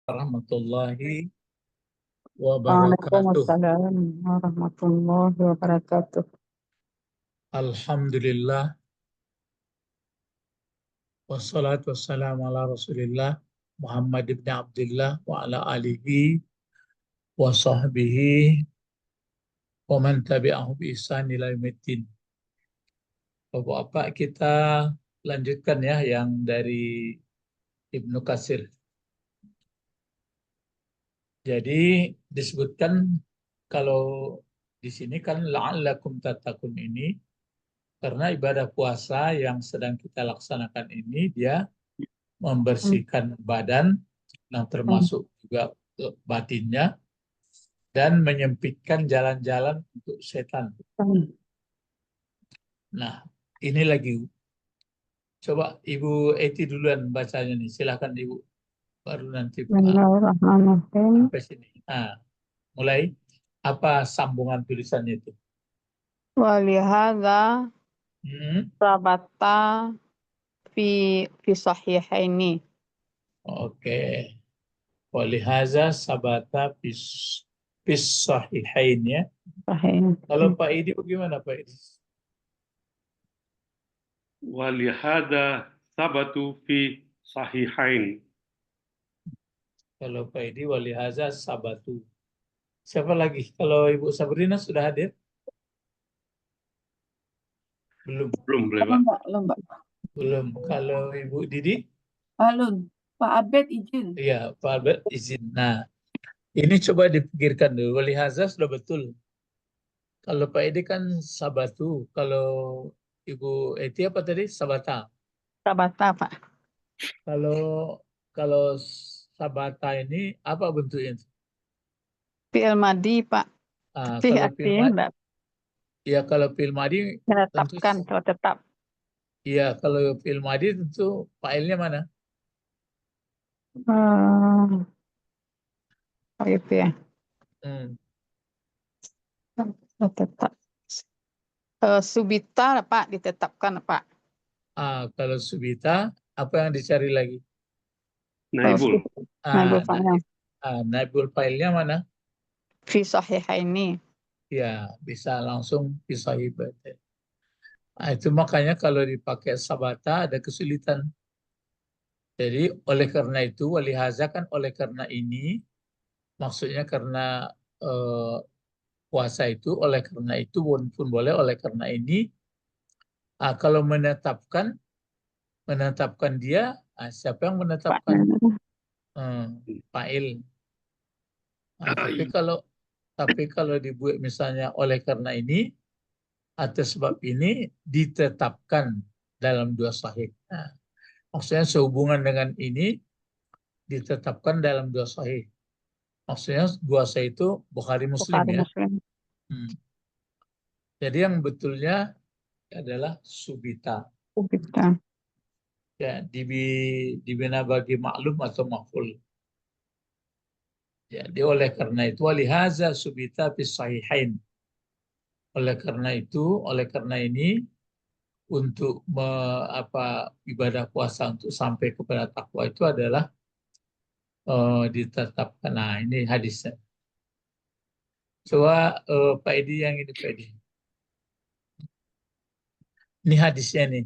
Warahmatullahi wabarakatuh. Waalaikumsalam warahmatullahi wabarakatuh. Alhamdulillah wassalatu wassalamu ala Rasulillah Muhammad ibn Abdullah wa ala alihi wa sahbihi wa man tabi'ahu bi ihsan ila yaumiddin. Bapak-bapak, kita lanjutkan ya yang dari Ibnu Katsir. Jadi disebutkan kalau di sini kan la'allakum tattaqun ini karena ibadah puasa yang sedang kita laksanakan ini dia membersihkan badan, yang termasuk juga batinnya, dan menyempitkan jalan-jalan untuk setan. Nah, ini lagi. Coba Ibu Eti duluan bacanya nih. Silahkan Ibu. Baru nanti Pak Bismillahirrahmanirrahim. sampai sini. Nah, mulai. Apa sambungan tulisannya itu? Walihada Hmm, rabata fi sahihaini. Oke. Walihaza sabata bis sahihain ya. Sahih. Kalau Pak Idi bagaimana Pak Idi? Walihada sabatu fi sahihain. Kalau Pak Idi walihaza sabatu. Siapa lagi? Kalau Ibu Sabrina sudah hadir? Belum. Belum boleh, Pak. Belum, Pak. Belum. Kalau Ibu Didi? Belum. Pak Abed izin. Iya, Pak Albert izin. Nah, ini coba dipikirkan dulu. Walihaza sudah betul. Kalau Pak Edi kan sabatu. Kalau Ibu Eti apa tadi? Sabata. Rabata, Pak. Kalau sabata ini apa bentuknya? Fi'il madi, Pak. Fi Kalau artinya enggak ya kalau fil madi tentu menetapkan kalau tetap. iya, kalau fil madi tentu failnya mana? Oh itu ya. Hmm. Tetap. Subita, Pak, ditetapkan, Pak. Kalau subita apa yang dicari lagi? Naibul. Naibul fa'il. Naibul failnya mana? Fi sahihaini. Ya, bisa langsung bisa ibadah. Nah, itu makanya kalau dipakai sabata ada kesulitan. Jadi oleh karena itu, walihaza kan oleh karena ini, maksudnya karena puasa itu, oleh karena itu pun boleh, oleh karena ini. Kalau menetapkan dia, siapa yang menetapkan? Fa'il. Tapi kalau dibuat misalnya oleh karena ini, atas sebab ini ditetapkan dalam dua sahih. Nah, maksudnya sehubungan dengan ini ditetapkan dalam dua sahih. Maksudnya dua sahih itu Bukhari Muslim Bukhari ya. Muslim. Jadi yang betulnya adalah subita. Subita. Ya, dibina bagi maklum atau maf'ul. Jadi oleh karena itu walihaza subita bis sahihain. Oleh karena itu, oleh karena ini untuk ibadah puasa untuk sampai kepada takwa itu adalah ditetapkan. Nah, ini hadisnya. Coba Pak Edi yang ini Pak Edi. Ini hadisnya nih.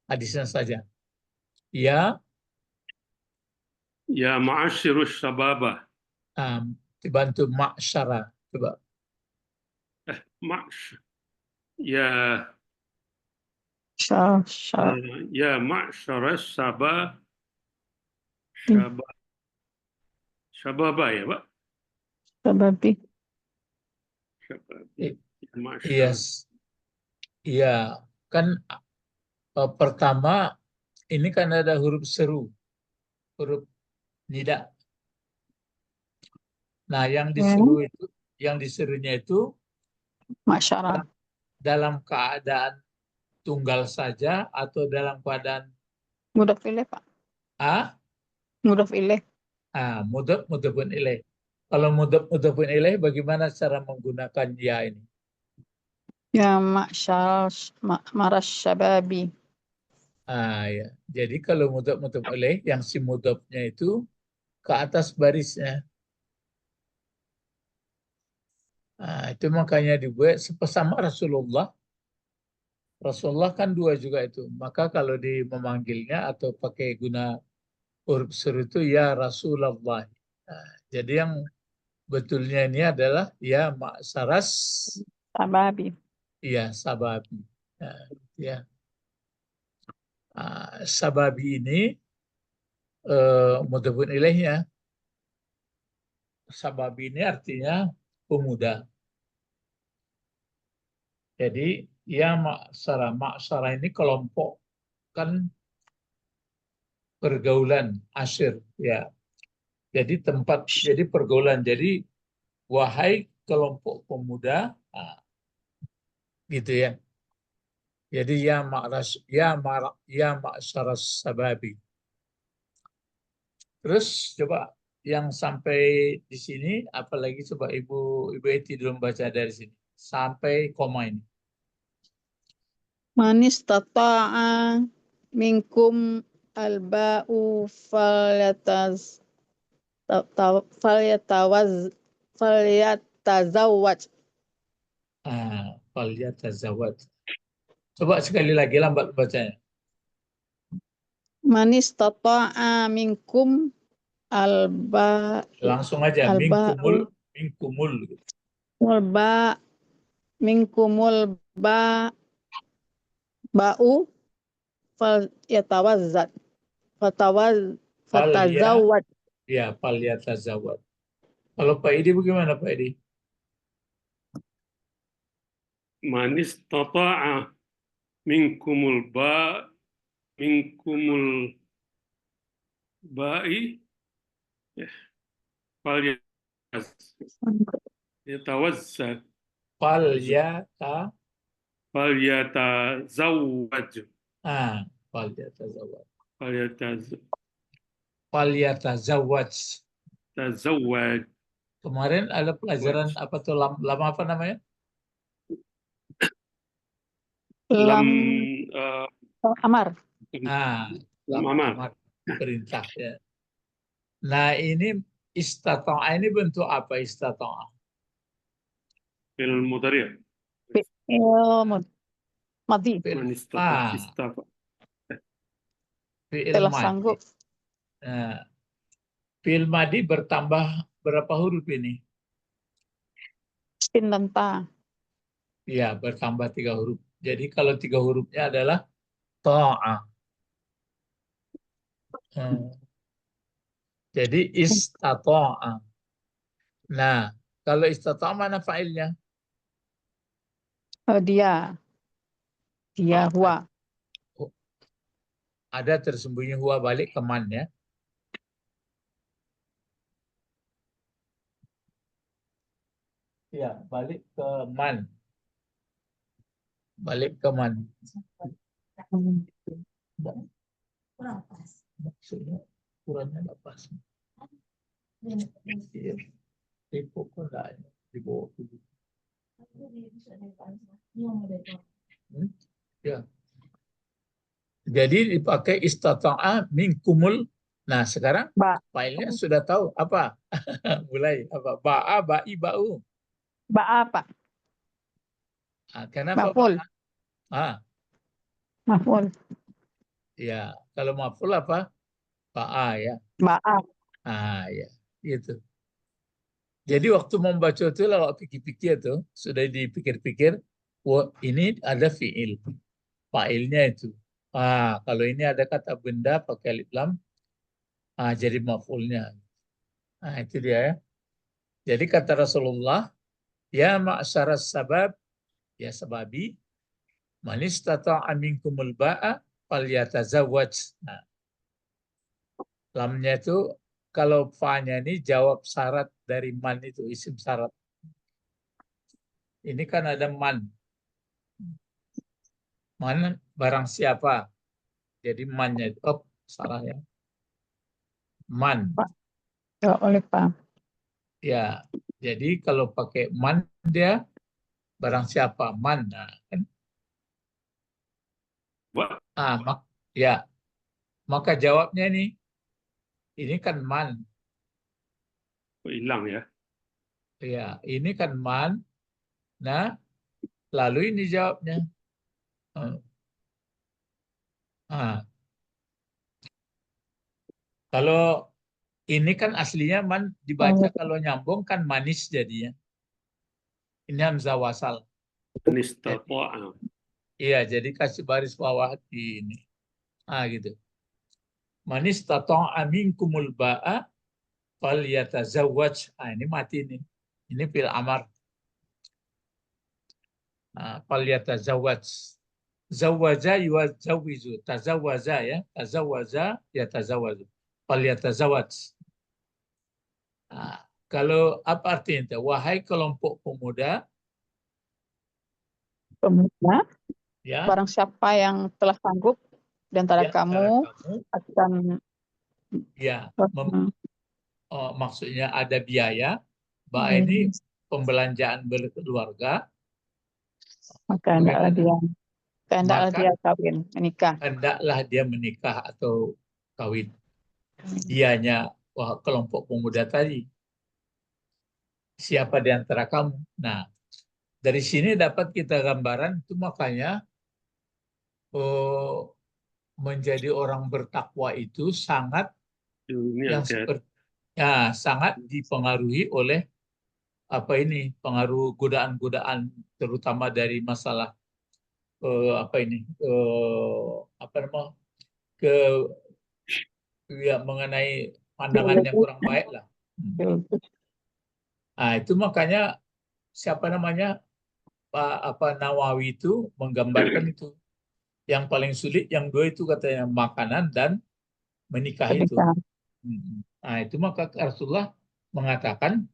Hadisnya saja. Ya, Ya ma'asyirus sababah. dibantu ma'syara. Coba. Ya ya ma'syarus sababah ya, Pak? Sababi. Yes. Iya, kan pertama ini kan ada huruf seru, huruf nida. Nah, yang diserunya itu Masyarakat. dalam keadaan tunggal saja atau dalam keadaan Mudhaf ilaih, Pak. Mudhaf ilaih. Mudhafun ilaih. Kalau mudhafun ilaih bagaimana cara menggunakan ya ini? Ya maras syababi. Ya. Jadi kalau mudhaf ilaih yang si mudhafnya itu ke atas barisnya. Nah, itu makanya dibuat sepesama Rasulullah. Rasulullah kan dua juga itu. Maka kalau memanggilnya atau pakai guna huruf sur itu ya Rasulullah. Nah, jadi yang betulnya ini adalah ya ma'saras Sababi. ya sababi. Nah, ya. Sababi ini mudhafun ilaihnya. Sababi ini artinya pemuda. Jadi ya maksara ini kelompok kan pergaulan asyir ya. Jadi tempat jadi pergaulan. Jadi wahai kelompok pemuda gitu ya. Jadi ya ma'syaras sababi. Terus coba yang sampai di sini apalagi coba Ibu Eti dulu baca dari sini sampai koma ini. Manis tata'a minkum alba'u falyatazawwaj. Falyatazawwaj. Coba sekali lagi lambat bacanya. Manis tata'a minkum Langsung aja minkumul minkumul ba'u falyatawazzat fatazawwaj. Ya, falyatazawwaj. Kalau Pak Edi bagaimana Pak Edi? Manis tata'a minkumul ba'i falyatawazza falyatazawwaj Falyatazawwaj. Kemarin ada pelajaran apa tuh lama apa namanya? Lam amar. Lam amar. Perintah ya. Nah ini istata'a ini bentuk apa istata'a? Fil mudhari'. Madi. Fi'il madi. Sanggup. Nah, fi'il madi bertambah berapa huruf ini? Sin dan ta. Ya, bertambah 3 huruf. Jadi kalau 3 hurufnya adalah ta'a. Jadi istata'a. Nah, kalau istata'a mana fa'ilnya? Dia huwa. Ada tersembunyi huwa balik ke man ya. Ya, balik ke man. Balik ke man. Kurang pas. Maksudnya kurangnya nggak pas. Di pokok di bawah tubuh. Ya. Jadi dipakai istata'a minkumul. Nah sekarang filenya sudah tahu apa? Mulai apa? Ba'a, ba'i, ba'u. Ba'a apa? Kenapa maf'ul. Maf'ul. Ya, kalau maf'ul apa? Ba'a ya. Ba'a. Ya, gitu. Jadi waktu membaca itu kalau pikir-pikir tuh sudah dipikir-pikir, wah ini ada fi'il, fa'ilnya itu. Kalau ini ada kata benda pakai alif lam, jadi maf'ulnya. Itu dia ya. Jadi kata Rasulullah, ya ma'syaras sabab, ya sababi, man istata'a minkumul ba'a falyatazawwaj. Lamnya itu kalau fa-nya ini jawab syarat dari man itu, isim syarat. Ini kan ada man. Man barang siapa. Jadi man-nya itu, salah ya. Man. Oleh Pak. Ya, jadi kalau pakai man dia barang siapa, man. Nah, kan? Ya, maka jawabnya nih, ini kan man. Kok hilang ya? Ya, ini kan man. Nah, lalu ini jawabnya. Ah, kalau ini kan aslinya man dibaca kalau nyambung kan manis jadinya. Ini hamzah wasal. Man istata'a. Iya, jadi kasih baris bawah di ini. Gitu. Man istata'a minkumul ba'a falyatazawwaj. Ini mati nih. Ini fil amar. Falyatazawwaj. Zawwaja yuwazzawizu. Tazawwaza ya. Tazawwaza yatazawwaju. Falyatazawwaj. Kalau apa artinya? Wahai kelompok pemuda, Pemuda, ya, barang siapa yang telah sanggup di antara di antara kamu kamu, akan ya, maksudnya ada biaya, ini pembelanjaan berkeluarga, maka hendaklah Maka- dia kawin, menikah. hendaklah dia menikah atau kawin. Dianya kelompok pemuda tadi. Siapa di antara kamu? Nah, dari sini dapat kita gambaran itu makanya menjadi orang bertakwa itu sangat Ini yang hati-hati. sangat dipengaruhi oleh pengaruh godaan-godaan terutama dari masalah mengenai pandangan yang kurang baik lah. Itu makanya siapa namanya Pak Nawawi itu menggambarkan itu yang paling sulit yang dua itu katanya makanan dan menikah itu. Itu maka Rasulullah mengatakan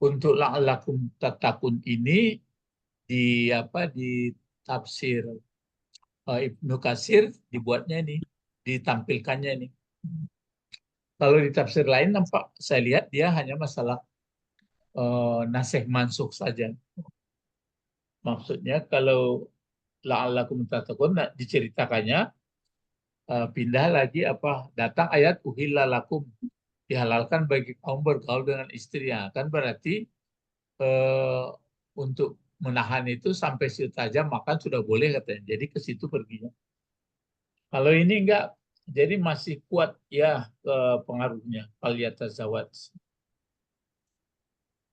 untuk la'allakum tattaqun ini di tafsir Ibnu Katsir dibuatnya nih, ditampilkannya nih. Kalau di tafsir lain nampak saya lihat dia hanya masalah nasikh mansukh saja. Maksudnya kalau la'allakum tattaqun diceritakannya pindah lagi datang ayat uhilla lakum, dihalalkan bagi kaum bergaul dengan istri. Kan berarti untuk menahan itu sampai situ tajam makan sudah boleh katanya. Jadi ke situ perginya. Kalau ini enggak, jadi masih kuat ya pengaruhnya falyatazawwaj.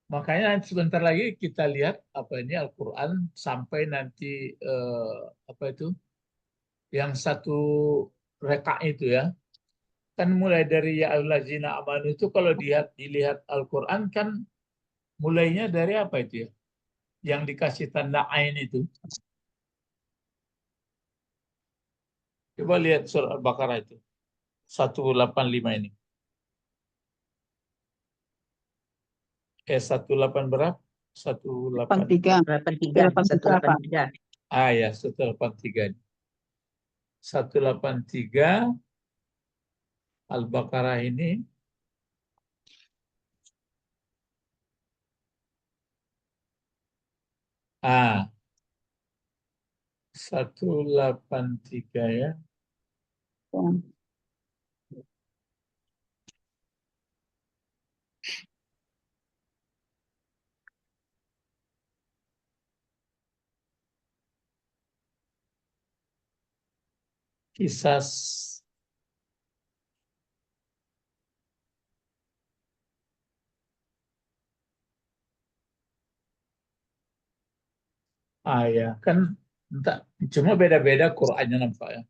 Makanya sebentar lagi kita lihat Al-Quran sampai nanti yang satu reka itu ya. Kan mulai dari ya ayyuhallazina amanu itu kalau dilihat Al-Quran kan mulainya dari apa itu ya? Yang dikasih tanda ain itu. Coba lihat surah Al-Baqarah itu. 185 ini. 18 berapa? 83. 183. Ya, 183. 183 Al-Baqarah ini Ah, 183 ya. Kisah ya, kan cuma beda-beda Qur'annya nampaknya.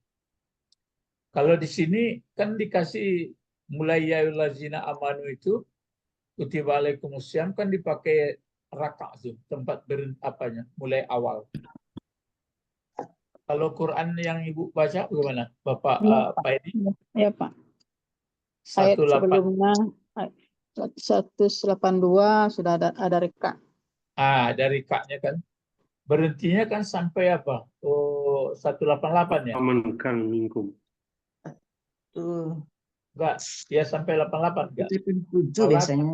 Kalau di sini kan dikasih mulai ya ayyuhallazina amanu itu kutiba alaikumussyam kan dipakai raka tuh, tempat mulai awal. Kalau Quran yang Ibu baca bagaimana? Bapak Pak Edi? Ya, Pak. Ayat 18. sebelumnya 182 sudah ada reka. Dari kaknya kan. Berhentinya kan sampai apa? 188 ya? Amankan minkum. Tuh, Enggak, ya sampai 88 enggak? 7 biasanya.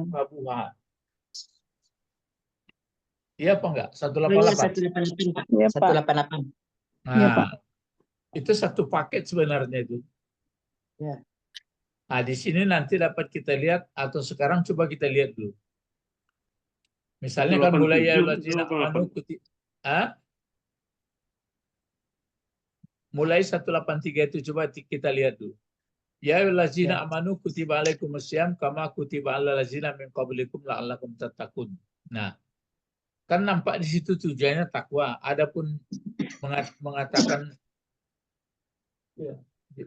Iya apa enggak? 188, Pak. Iya, Pak. 188. Iya, Pak. Itu satu paket sebenarnya itu. Ya. Nah, di sini nanti dapat kita lihat, atau sekarang coba kita lihat dulu. Misalnya kan mulai ya 187 lazina atau amanu mulai 183 itu coba kita lihat dulu. Ya lazina Ya. amanu kutiba alaikumusiyam kama kutiba alal lazina min qablikum la'allakum tattaqun. Nah, kan nampak di situ tujuannya takwa. Adapun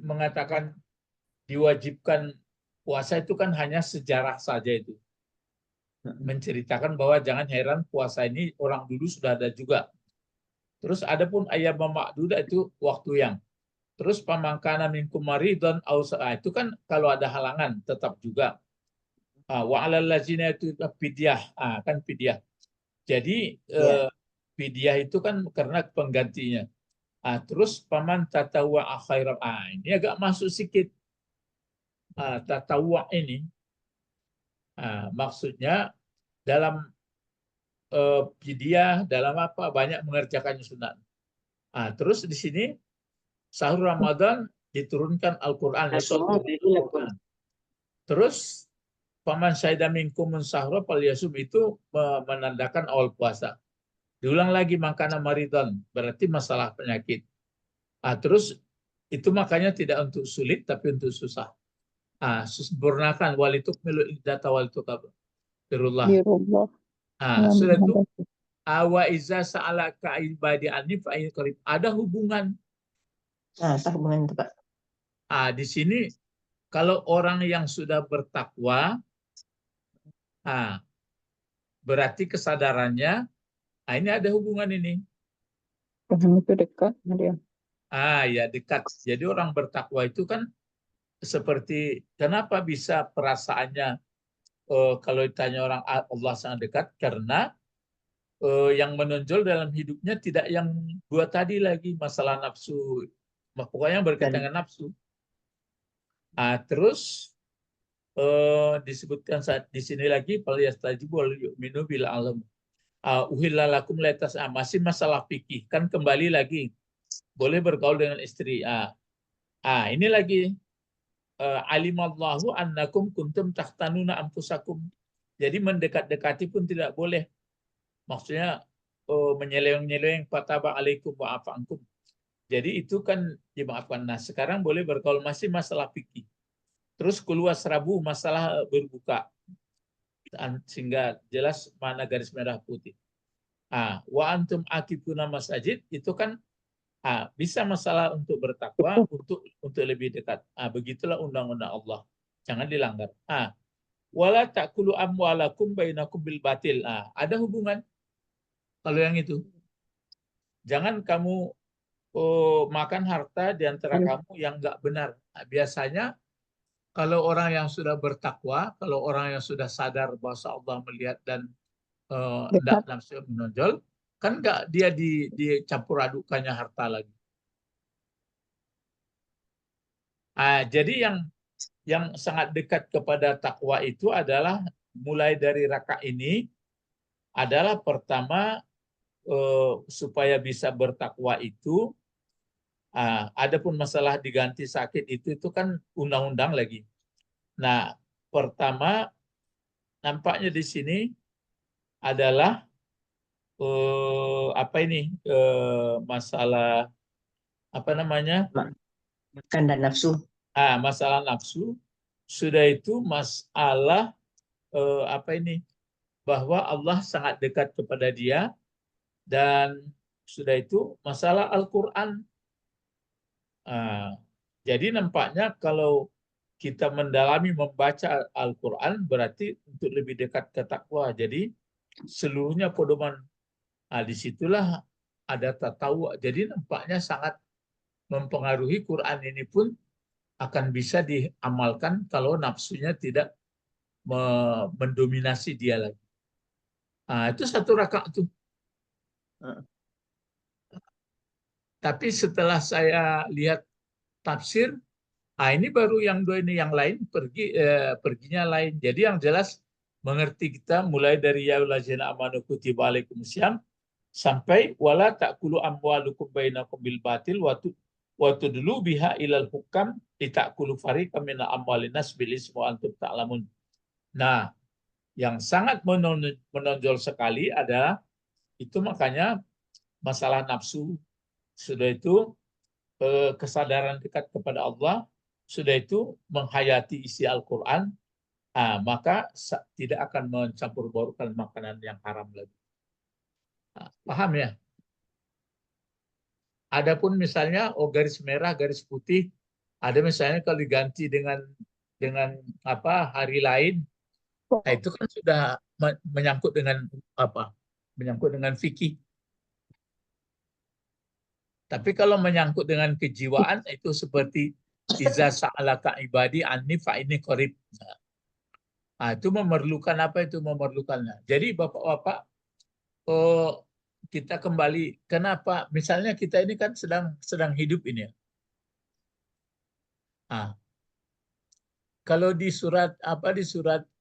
mengatakan diwajibkan puasa itu kan hanya sejarah saja itu. Menceritakan bahwa jangan heran puasa ini orang dulu sudah ada juga. Terus adapun ayat ma'dudah itu waktu yang. Terus pamangkana minkum maridon itu kan kalau ada halangan tetap juga. Wa alal ladzina itu fidyah, kan fidyah. Jadi Ya. fidyah itu kan karena penggantinya. Terus paman tatawwa khairan. Ini agak masuk sedikit. Tatawwa ini maksudnya dalam fidyah, dalam apa banyak mengerjakan sunat. Terus di sini sahur Ramadan diturunkan Al-Quran. Terus paman syahida minkum sahur falyasum itu menandakan awal puasa. Diulang lagi makana maridon, berarti masalah penyakit. Terus itu makanya tidak untuk sulit tapi untuk susah. Sempurnakan walituk milu data walituk birullah. Birullah. Sudah itu wa iza sa'alaka ibadi anni fa qarib. Ada hubungan. Apa hubungan itu, Pak? Di sini kalau orang yang sudah bertakwa, berarti kesadarannya, ini ada hubungan ini. Tuhan itu dekat. Ya dekat. Jadi orang bertakwa itu kan seperti kenapa bisa perasaannya kalau ditanya orang Allah sangat dekat, karena yang menonjol dalam hidupnya tidak yang dua tadi lagi, masalah nafsu, pokoknya yang berkaitan dengan nafsu. Terus disebutkan saat di sini lagi falyastajibu wal yu'minu bil alam. Uhillalakum letas, masih masalah fikih, kan kembali lagi boleh bergaul dengan istri. Ini lagi alimallahu annakum kuntum tahtanuna anfusakum. Jadi mendekat-dekati pun tidak boleh. Maksudnya menyeleweng-nyeleweng fataba alaikum wa afankum. Jadi itu kan dimaafkan. Nah, sekarang boleh bergaul, masih masalah fikih. Terus keluar serabu masalah berbuka. Sehingga jelas mana garis merah putih. Wa antum akifuna masajid itu kan bisa masalah untuk bertakwa, untuk lebih dekat. Begitulah undang-undang Allah. Jangan dilanggar. Wala ta'kulu amwalakum bainakum bil batil. Ada hubungan. Kalau yang itu. Jangan kamu makan harta di antara kamu yang nggak benar. Biasanya kalau orang yang sudah bertakwa, kalau orang yang sudah sadar bahwa Allah melihat dan tidak langsung menonjol, kan nggak dia dicampur adukannya harta lagi. Jadi yang sangat dekat kepada takwa itu adalah mulai dari rakaat ini adalah pertama supaya bisa bertakwa itu. Adapun masalah diganti sakit itu kan undang-undang lagi. Nah, pertama nampaknya di sini adalah masalah apa namanya? Makan dan nafsu. Masalah nafsu. Sudah itu masalah bahwa Allah sangat dekat kepada dia, dan sudah itu masalah Al-Quran. Jadi nampaknya kalau kita mendalami membaca Al-Quran berarti untuk lebih dekat ke takwa. Jadi seluruhnya pedoman. Disitulah ada tatawu. Jadi nampaknya sangat mempengaruhi. Quran ini pun akan bisa diamalkan kalau nafsunya tidak mendominasi dia lagi. Itu satu rakaat tuh. Tapi setelah saya lihat tafsir, ini baru yang dua ini, yang lain perginya lain. Jadi yang jelas mengerti kita mulai dari ya allazina amanu kutiba alaikumusiyam sampai wala ta'kulu amwalukum bainakum bil batil wa tudlu biha ilal hukam litakulu fariqam min amwalin nas bil ismi wa antum ta'lamun. Nah, yang sangat menonjol sekali adalah itu makanya masalah nafsu. Sudah itu kesadaran dekat kepada Allah, sudah itu menghayati isi Al-Quran, maka tidak akan mencampur baurkan makanan yang haram lagi. Paham ya? Adapun misalnya garis merah, garis putih, ada misalnya kalau diganti dengan hari lain, itu kan sudah menyangkut dengan apa? Menyangkut dengan fikih. Tapi kalau menyangkut dengan kejiwaan itu seperti iza sa'alaka ibadi anni fa inni qarib. Itu memerlukan apa itu memerlukannya. Jadi Bapak-bapak, kita kembali kenapa misalnya kita ini kan sedang hidup ini ya. Kalau di surat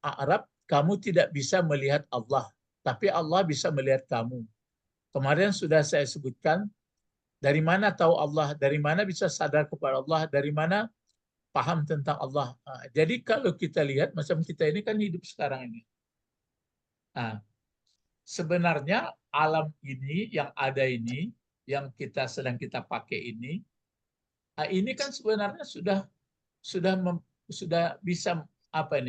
A'raf kamu tidak bisa melihat Allah, tapi Allah bisa melihat kamu. Kemarin sudah saya sebutkan dari mana tahu Allah, dari mana bisa sadar kepada Allah, dari mana paham tentang Allah. Jadi kalau kita lihat macam kita ini kan hidup sekarang ini. Sebenarnya alam ini yang ada ini, yang sedang kita pakai ini kan sebenarnya sudah bisa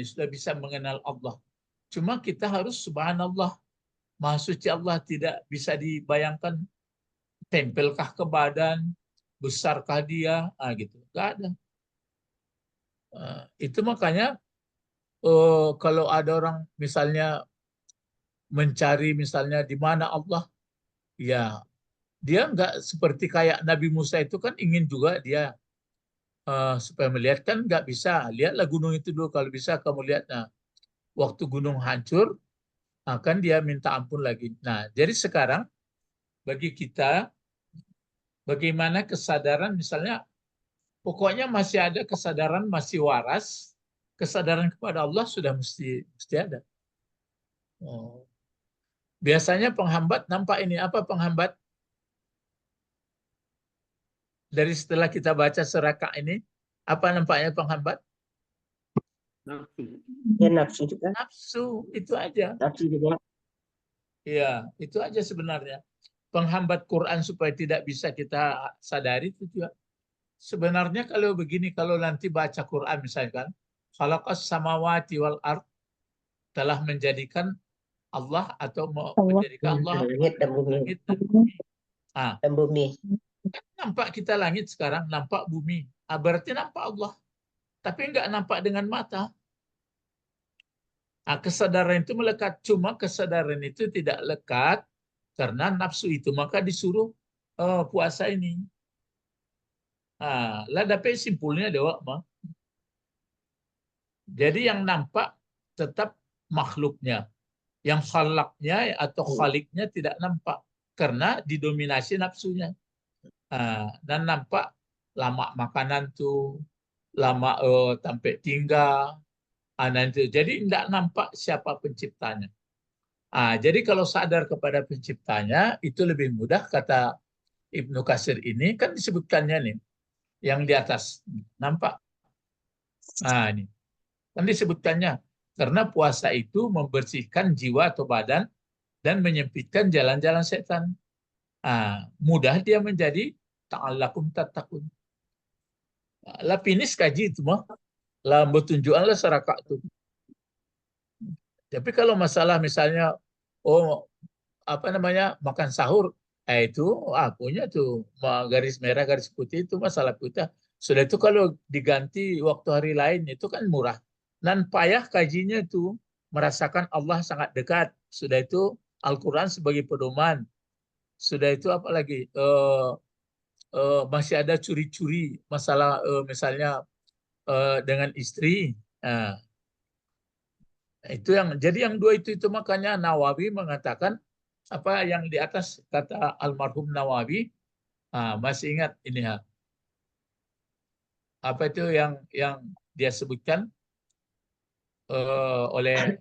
sudah bisa mengenal Allah. Cuma kita harus subhanallah, maha suci Allah, tidak bisa dibayangkan tempelkah ke badan, besarkah dia, gitu. Nggak ada. Itu makanya kalau ada orang misalnya mencari misalnya di mana Allah, ya dia nggak seperti kayak Nabi Musa itu kan ingin juga dia supaya melihat, kan nggak bisa. Lihatlah gunung itu dulu, kalau bisa kamu lihat. Nah, waktu gunung hancur, akan dia minta ampun lagi. Nah, jadi sekarang bagi kita, bagaimana kesadaran misalnya, pokoknya masih ada kesadaran, masih waras, kesadaran kepada Allah sudah mesti ada. Biasanya penghambat nampak ini, apa penghambat? Dari setelah kita baca seraka ini, apa nampaknya penghambat? Nafsu. Ya nafsu juga. Nafsu, itu aja. Nafsu juga. Ya, itu aja sebenarnya. Penghambat Quran supaya tidak bisa kita sadari itu juga. Sebenarnya kalau begini, kalau nanti baca Quran misalkan, khalaqas samawati wal ard, telah menjadikan Allah atau menjadikan Allah Langit dan bumi. langit dan bumi. Dan bumi. Nampak kita langit sekarang, nampak bumi. Berarti nampak Allah. Tapi enggak nampak dengan mata. Kesadaran itu melekat. Cuma kesadaran itu tidak lekat karena nafsu itu. Maka disuruh puasa ini. Lah dapat simpulnya dewa mah. Jadi yang nampak tetap makhluknya. Yang khalaqnya atau khaliknya tidak nampak. Karena didominasi nafsunya. Dan nampak lama makanan tuh, lama sampai tinggal. Nanti jadi tidak nampak siapa penciptanya. Jadi kalau sadar kepada penciptanya itu lebih mudah, kata Ibnu Katsir ini kan disebutkannya nih yang di atas nampak. Ini kan disebutkannya karena puasa itu membersihkan jiwa atau badan dan menyempitkan jalan-jalan setan. Mudah dia menjadi ta'allakum tattaqun. Lah finis kaji itu mah. Lah bertunjukan lah seraka itu. Tapi kalau masalah misalnya makan sahur, itu punya tuh garis merah garis putih, itu masalah kita. Sudah itu kalau diganti waktu hari lain itu kan murah. Dan payah kajinya itu merasakan Allah sangat dekat. Sudah itu Al-Quran sebagai pedoman. Sudah itu apalagi masih ada curi-curi masalah misalnya dengan istri. Itu yang jadi yang dua itu makanya Nawawi mengatakan apa yang di atas kata almarhum Nawawi. Masih ingat ini apa itu yang dia sebutkan oleh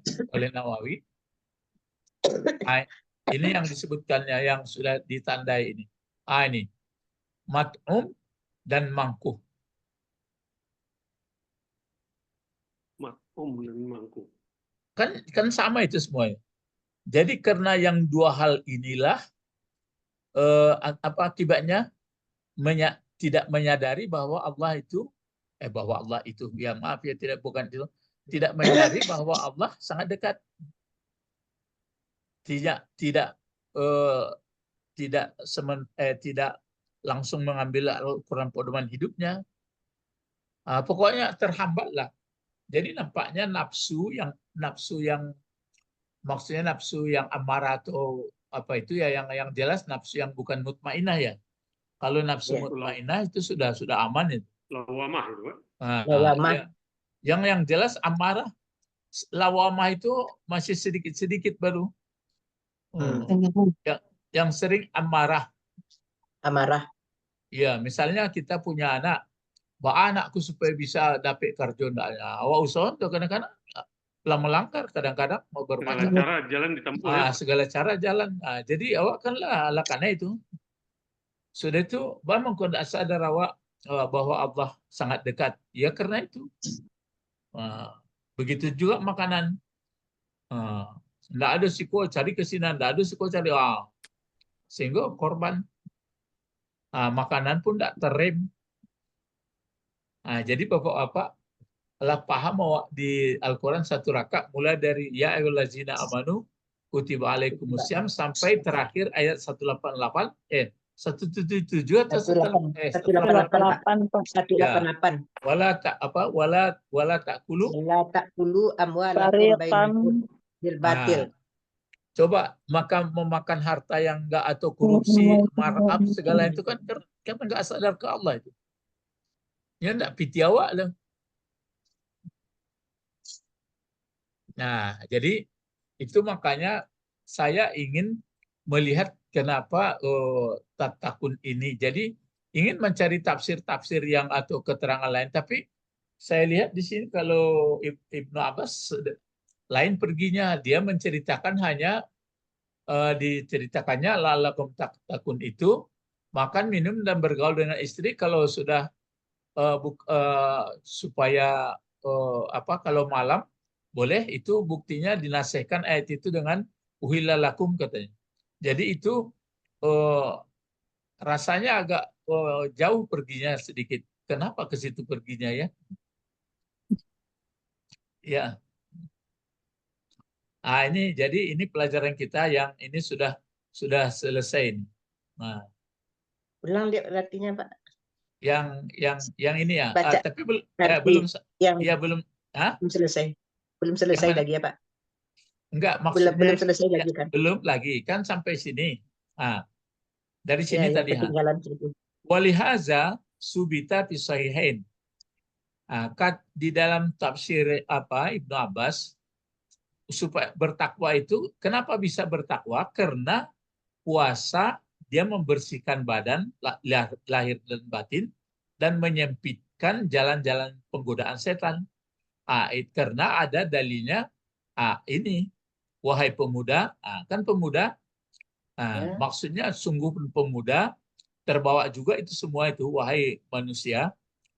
Nawawi. Ini yang disebutkannya yang sudah ditandai ini. Ini mat'um dan mangkuh. Makum dan mangku. Kan sama itu semuanya. Jadi karena yang dua hal inilah apa akibatnya tidak menyadari bahwa Allah itu ya maaf ya tidak menyadari bahwa Allah sangat dekat. Tidak langsung mengambil Al-Quran pedoman hidupnya. Pokoknya terhambatlah. Jadi nampaknya nafsu yang maksudnya nafsu yang amarah atau apa itu ya yang jelas nafsu yang bukan mutmainah ya. Kalau nafsu Ya. mutmainah itu sudah aman itu. Lawamah itu, Pak. Lawamah. Ya. Yang jelas amarah, lawamah itu masih sedikit baru. Yang sering amarah. Amarah. Ya, misalnya kita punya anak, anakku supaya bisa dapat kerja awak usaha tuh kadang-kadang melanggar, kadang-kadang mau Segala bermacam. cara jalan ditempuh ya, Pak. Segala cara jalan. Jadi awak kan karena itu. Sudah itu, memang kau tidak sadar awak bahwa Allah sangat dekat. Ya karena itu. Begitu juga makanan. Tidak ada siko cari ke sini, tidak ada siko cari. Sehingga korban. Makanan pun tidak terrem. Jadi bapak-bapak Allah paham bahwa di Al-Quran satu rakaat mulai dari ya ayyuhallazina amanu kutiba alaikumusiyam sampai terakhir ayat 188 177 atau 188. wala ta'kulu amwalakum bainakum bil batil. Coba memakan harta yang enggak atau korupsi, marab segala itu kan karena enggak sadar ke Allah itu. Ya enggak piti awak lah. Nah, jadi itu makanya saya ingin melihat kenapa tatakun ini. Jadi ingin mencari tafsir-tafsir yang atau keterangan lain. Tapi saya lihat di sini kalau Ibnu Abbas lain perginya, dia menceritakan hanya diceritakannya lalakum takun itu makan, minum dan bergaul dengan istri kalau sudah supaya kalau malam boleh, itu buktinya dinasehkan ayat itu dengan uhilla lakum katanya. Jadi itu rasanya agak jauh perginya sedikit. Kenapa ke situ perginya ya? Ya. Jadi ini pelajaran kita yang ini sudah selesai. Nah, Ulang dia artinya, Pak. yang ini ya. Baca. Tapi belum selesai. Belum selesai lagi ya, Pak. Enggak, maksudnya belum selesai lagi kan. Belum lagi, kan sampai sini. Dari sini tadi. Ketinggalan sedikit. Walihaza subita fi sahihain. Di dalam tafsir Ibnu Abbas, supaya bertakwa itu, kenapa bisa bertakwa? Karena puasa dia membersihkan badan, lahir dan batin, dan menyempitkan jalan-jalan penggodaan setan. Karena ada dalilnya, ini, wahai pemuda, kan pemuda, maksudnya sungguh pemuda, terbawa juga itu semua itu, wahai manusia.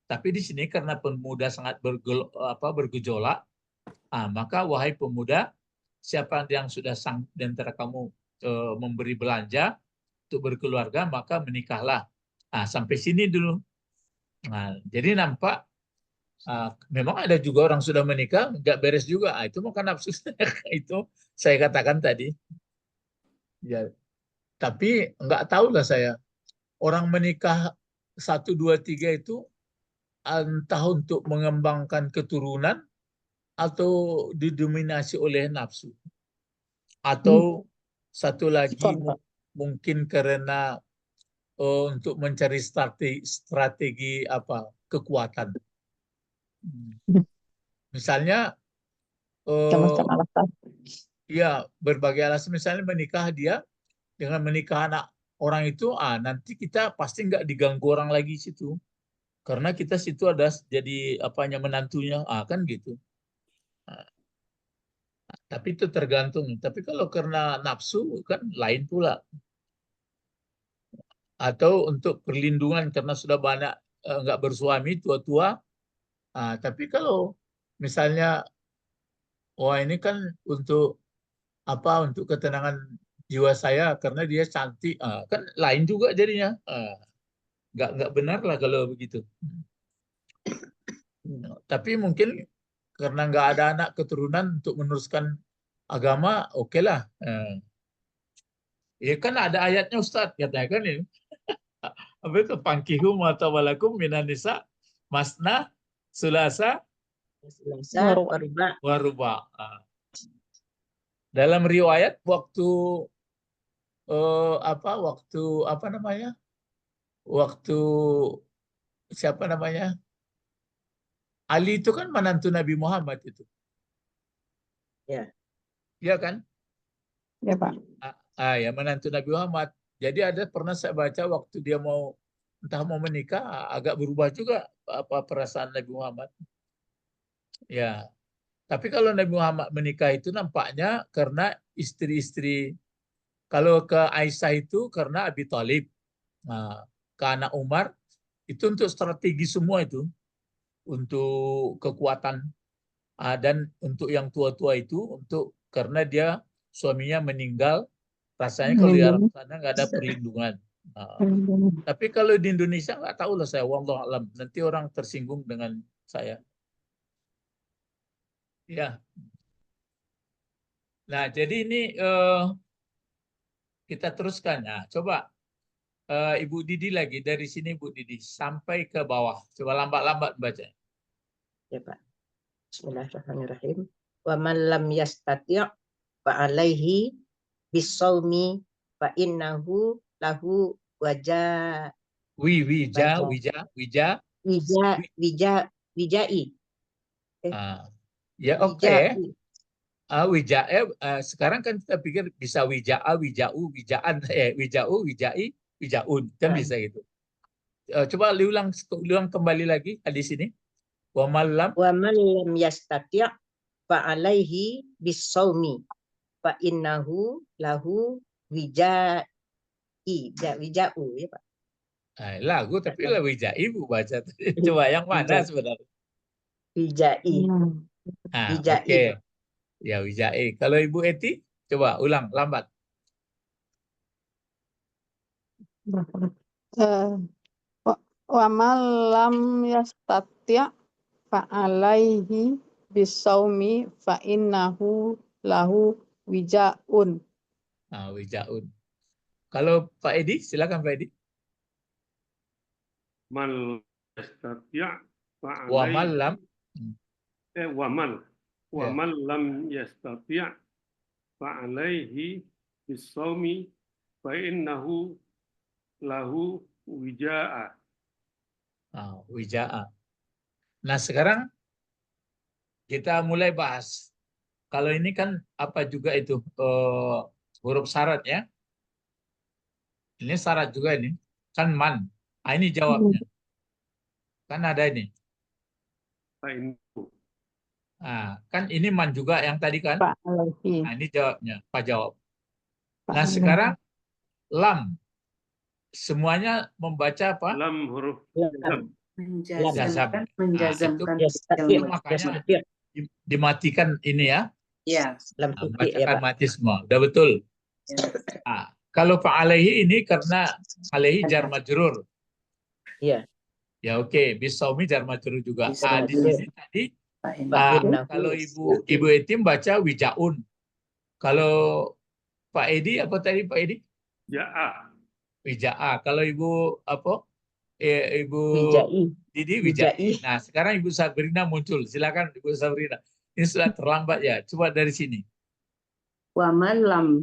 Tapi di sini karena pemuda sangat bergejolak, maka wahai pemuda, siapa yang sudah sanggup di antara kamu memberi belanja untuk berkeluarga, maka menikahlah. Sampai sini dulu. Jadi nampak memang ada juga orang sudah menikah nggak beres juga. Itu bukan nafsu. Itu saya katakan tadi. Ya, tapi nggak tahu lah saya. Orang menikah 1, 2, 3 itu entah untuk mengembangkan keturunan atau didominasi oleh nafsu. Atau satu lagi mungkin karena untuk mencari strategi kekuatan. Misalnya ya berbagai alasan, misalnya menikah dia dengan menikah anak orang itu, nanti kita pasti nggak diganggu orang lagi situ. Karena kita situ ada jadi menantunya, kan gitu. Tapi itu tergantung. Tapi kalau karena nafsu kan lain pula. Atau untuk perlindungan karena sudah banyak nggak bersuami tua-tua. Tapi kalau misalnya, wah ini kan untuk apa? Untuk ketenangan jiwa saya karena dia cantik, kan lain juga jadinya. Nggak benar lah kalau begitu. Tapi mungkin karena nggak ada anak keturunan untuk meneruskan agama, oke lah. Ya kan ada ayatnya Ustadz, katanya kan ini. Apa itu? Fankihu matawalakum minan nisa masna sulasa Selasa, waruba. waruba. Dalam riwayat waktu apa namanya? Waktu siapa namanya? Ali itu kan menantu Nabi Muhammad itu. Ya. Iya kan? Ya, Pak. Ya menantu Nabi Muhammad. Jadi pernah saya baca waktu dia entah mau menikah, agak berubah juga apa perasaan Nabi Muhammad. Ya. Tapi kalau Nabi Muhammad menikah itu nampaknya karena istri-istri, kalau ke Aisyah itu karena Abi Thalib, ke anak Umar itu untuk strategi semua itu, untuk kekuatan, dan untuk yang tua-tua itu karena dia suaminya meninggal, rasanya kalau di Arab sana nggak ada perlindungan. Tapi kalau di Indonesia nggak tahu lah saya, wallahu alam. Nanti orang tersinggung dengan saya. Ya. Nah, jadi ini kita teruskan. Nah, coba Ibu Didi lagi dari sini, Ibu Didi sampai ke bawah. Coba lambat-lambat baca. Ya, Pak. Bismillahirrahmanirrahim. Wa man lam yastati' fa alaihi bisawmi fa innahu lahu wija wijai. Ya oke. Sekarang kan kita pikir bisa wijau, wijaan, wijau, wijai, wijaun, kan bisa gitu. Coba diulang kembali lagi di sini. Wa man lam yastati' fa alaihi bisawmi fa innahu lahu wijau, ya Pak. Lagu tapi lah wijai Bu baca. Coba yang mana sebenarnya? Wijai. Oke. Ya wijai. Kalau Ibu Eti, coba ulang lambat. Wa man lam yastati' fa alaihi bisawmi fa innahu lahu wijaun. Wijaun. Kalau Pak Edi, silakan Pak Edi. Man yastati' fa Wa man lam. wa man lam yastati' fa alaihi bisawmi fa innahu lahu wijaa. Wijaa. Nah, sekarang kita mulai bahas. Kalau ini kan apa juga itu huruf syarat ya. Ini syarat juga ini. Kan man. Ini jawabnya. Kan ada ini. Kan ini man juga yang tadi kan. Ini jawabnya. Pak jawab. Nah, sekarang lam. Semuanya membaca apa? Lam huruf Menjazamkan Itu makanya dimatikan ini ya. Ya. Bacakan mati semua. Udah betul. Kalau fa'alaihi ini karena alaihi jar majrur. Iya. Ya oke, bisaumi jar majrur juga. Di sini tadi kalau Ibu Etim baca wijaun. Kalau Pak Edi apa tadi Pak Edi? Wijaa. Kalau Ibu Ibu Didi wijai. Nah, sekarang Ibu Sabrina muncul. Silakan Ibu Sabrina. Ini sudah terlambat ya. Coba dari sini. Wa man lam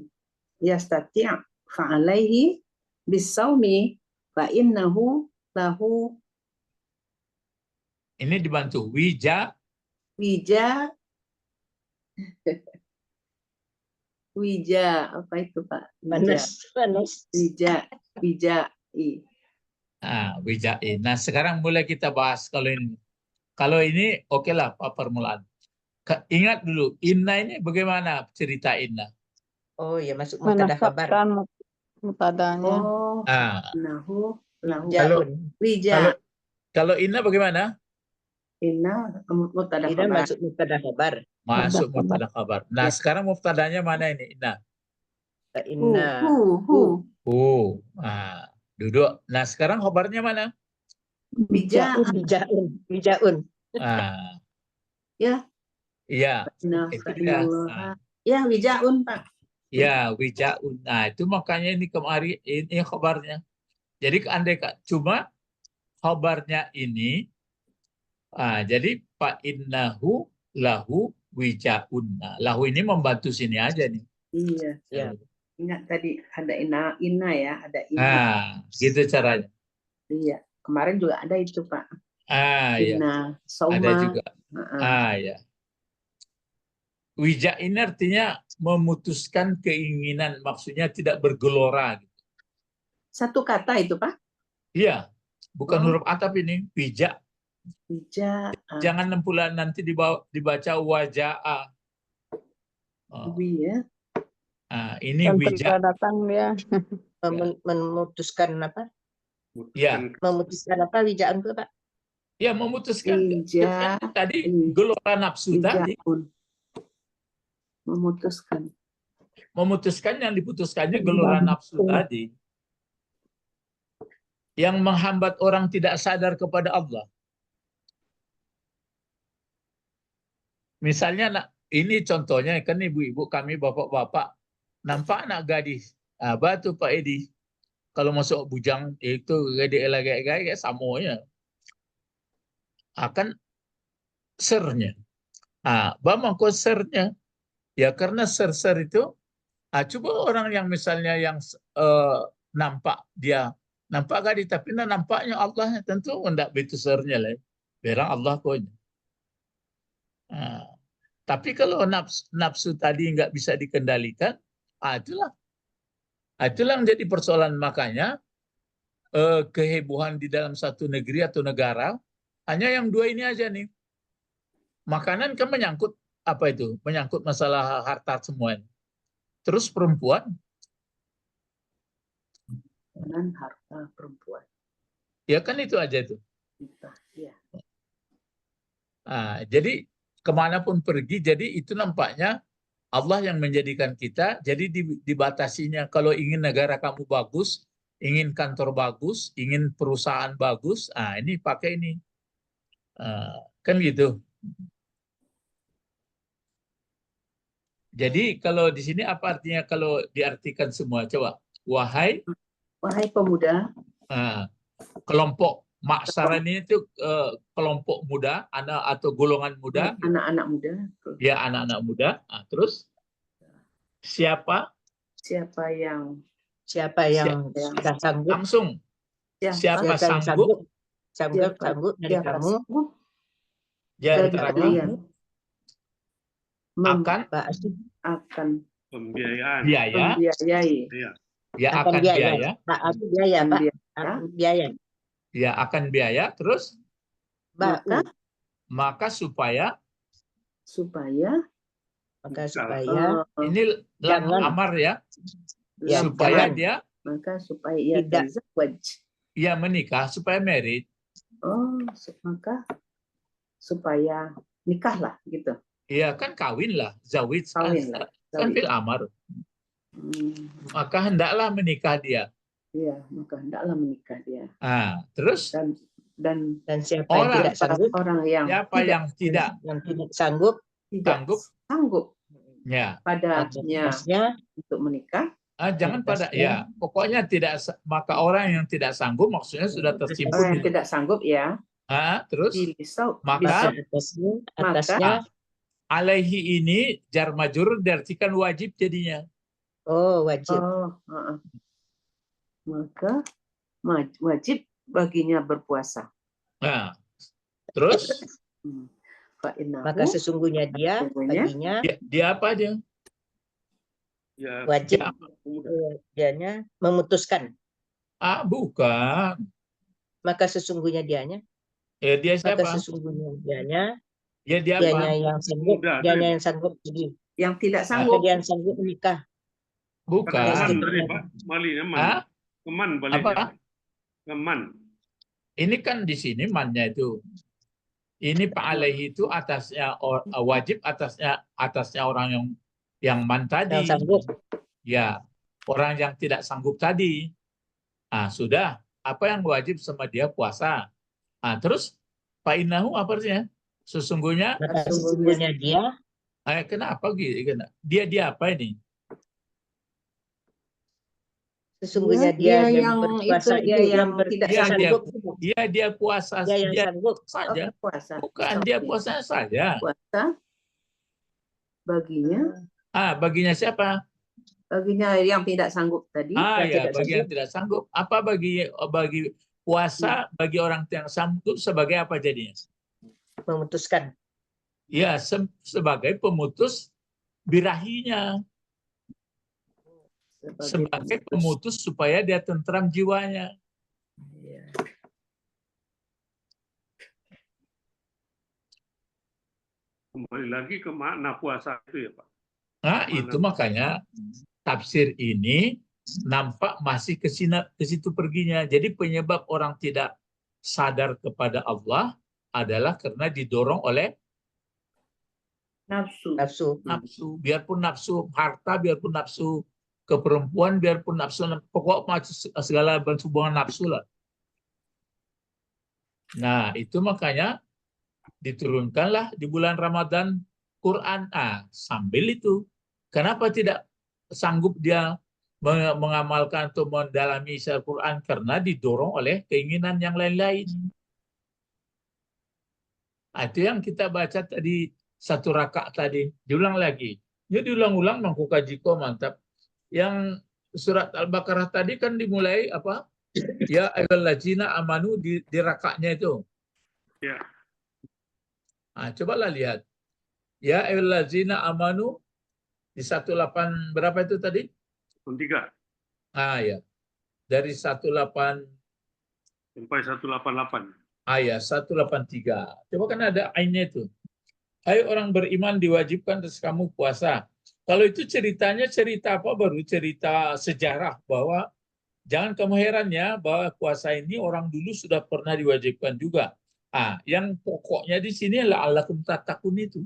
yastati' fa alaihi bisawmi fa innahu lahu Ini dibantu wija apa itu Pak? Wijai. Nah, sekarang mulai kita bahas kalau ini. Kalau ini oke lah Pak permulaan. Ingat dulu, inna ini bagaimana cerita inna? Oh ya, masuk mubtada khabar. Mubtadanya. Oh. Lahu kalau Kalau inna bagaimana? Inna mubtada Ina khabar. masuk mubtada khabar. Masuk Mubtada mubtada khabar. Nah, Ya. sekarang mubtadanya mana ini? Inna. Fa inna Hu. Nah, duduk. Nah, sekarang khabarnya mana? Bija. wijaun. Wijaun. Ah, Ya. iya, Inna itu fa dia. innallaha. Ya, wijaun, Pak. Ya, wijaun. Nah, itu makanya ini kemarin ini khabarnya. Jadi andai cuma khabarnya ini, jadi fa innahu lahu wijaun. Nah, lahu ini membantu sini aja nih. Iya. Ya. Ingat tadi ada inna ya, ada inna. Ah, gitu caranya. Iya. Kemarin juga ada itu, Pak. Ah, ya. Inna, Ada sauma. juga. Ya. Wija ini artinya memutuskan keinginan, maksudnya tidak bergelora. Satu kata itu, Pak. Iya, bukan Oh. huruf atap ini, wija. Bija. Jangan pula nanti dibaca wajaa. Wi ya. Ini Dan wija. datang dia. Memutuskan apa? Ya. Memutuskan apa wijaun itu, Pak? Ya, memutuskan Wija. tadi gelora nafsu tadi. Wijaun. Memutuskan. Memutuskan yang diputuskannya gelora nafsu tadi. Yang menghambat orang tidak sadar kepada Allah. Misalnya, ini contohnya kan ibu-ibu kami, bapak-bapak, nampak anak gadis. Batu Pak Edi. Kalau masuk bujang itu gede lagi samonya. Akan sernya. Bama kok sernya. Ya karena ser-ser itu, coba orang yang misalnya yang nampak dia nampak gadis tapi nampaknya Allahnya tentu enggak begitu sernya lah. Berang Allah kok. Tapi kalau nafsu tadi nggak bisa dikendalikan, itulah yang jadi persoalan. Makanya kehebohan di dalam satu negeri atau negara hanya yang dua ini aja nih. Makanan kan menyangkut apa itu? Menyangkut masalah harta semuanya. Terus perempuan. Dan harta perempuan. Ya kan itu aja itu. Ya. Jadi kemanapun pergi, jadi itu nampaknya Allah yang menjadikan kita, jadi dibatasinya. Kalau ingin negara kamu bagus, ingin kantor bagus, ingin perusahaan bagus, ini pakai ini. Kan gitu. Jadi kalau di sini apa artinya kalau diartikan semua? Coba. Wahai Pemuda. Kelompok maksara ini itu kelompok muda, anak atau golongan muda. Anak-anak muda. Ya, anak-anak muda. Terus siapa yang sudah sanggup. Langsung. Siapa sanggup dari kamu. Di antara kamu akan membiayai. Ya, akan biaya. Biaya, Pak. Biaya. Ya, akan biaya. Terus maka supaya ini lam amar ya. Supaya dia tidak menikah, supaya married. Maka supaya nikahlah gitu. Iya kan kawin lah, zawij kan fil amar. Maka hendaklah menikah dia. Iya, maka hendaklah menikah dia. Terus dan siapa yang tidak sanggup, siapa yang tidak sanggup, ya padanya untuk menikah. Jangan pada ya, pokoknya tidak, maka orang yang tidak sanggup maksudnya sudah tersimpul. Orang yang tidak sanggup ya. Terus maka atasnya alaihi ini jar majrur diartikan wajib jadinya. Wajib. Maka wajib baginya berpuasa. Terus maka sesungguhnya dia baginya dia apa dia? Wajib dianya memutuskan. Bukan. Maka sesungguhnya dianya. Dia siapa? Maka sesungguhnya dianya. Dia dianya yang sanggup. Dianya yang sanggup jadi. Yang tidak sanggup. Dia yang sanggup menikah. Bukan. Keman balik. Apa? Keman. Ini kan di sini mannya itu. Ini fa'alaihi itu atasnya wajib, atasnya orang yang man Yang tadi. sanggup. Ya, orang yang tidak sanggup tadi. Sudah. Apa yang wajib sama dia? Puasa. Terus fa'innahu apa artinya? Sesungguhnya. Maka sesungguhnya dia. Kenapa gitu? Dia apa ini? Sesungguhnya dia yang yang berpuasa itu, dia itu yang tidak Dia sanggup. dia puasa Dia yang dia sanggup. saja. puasa. Bukan, dia puasanya saja. Puasa baginya Baginya siapa? yang tidak sanggup tadi. Yang Ya, tidak bagi yang sanggup. tidak sanggup. Apa bagi puasa bagi orang yang sanggup sebagai apa jadinya? Memutuskan. Ya, sebagai pemutus birahinya. Sebagai pemutus supaya dia tentram jiwanya. Kembali lagi ke makna puasa itu ya Pak. Itu makanya tafsir ini nampak masih ke situ perginya. Jadi penyebab orang tidak sadar kepada Allah adalah karena didorong oleh nafsu. Biarpun nafsu harta, biarpun nafsu ke perempuan, biarpun nafsu pokok segala bentuk hubungan nafsu lah. Nah, itu makanya diturunkanlah di bulan Ramadan Quran. Sambil itu, kenapa tidak sanggup dia mengamalkan atau mendalami isi Al-Quran? Karena didorong oleh keinginan yang lain-lain. Itu yang kita baca tadi, satu rakaat tadi. Diulang lagi. Ya diulang-ulang, mangkuka jiko, mantap. Yang surat Al-Baqarah tadi kan dimulai apa? Ya ayyuhallazina amanu di rakaatnya itu. Ya. Cobalah lihat. Ya ayyuhallazina amanu di 18 berapa itu tadi? 3. Ya. Dari 18 sampai 188. Ya, 183. Coba kan ada ainnya itu. Hai orang beriman diwajibkan atas kamu puasa. Kalau itu ceritanya cerita apa? Baru cerita sejarah bahwa jangan kamu heran ya bahwa puasa ini orang dulu sudah pernah diwajibkan juga. Yang pokoknya di sini adalah la'allakum tattaqun itu.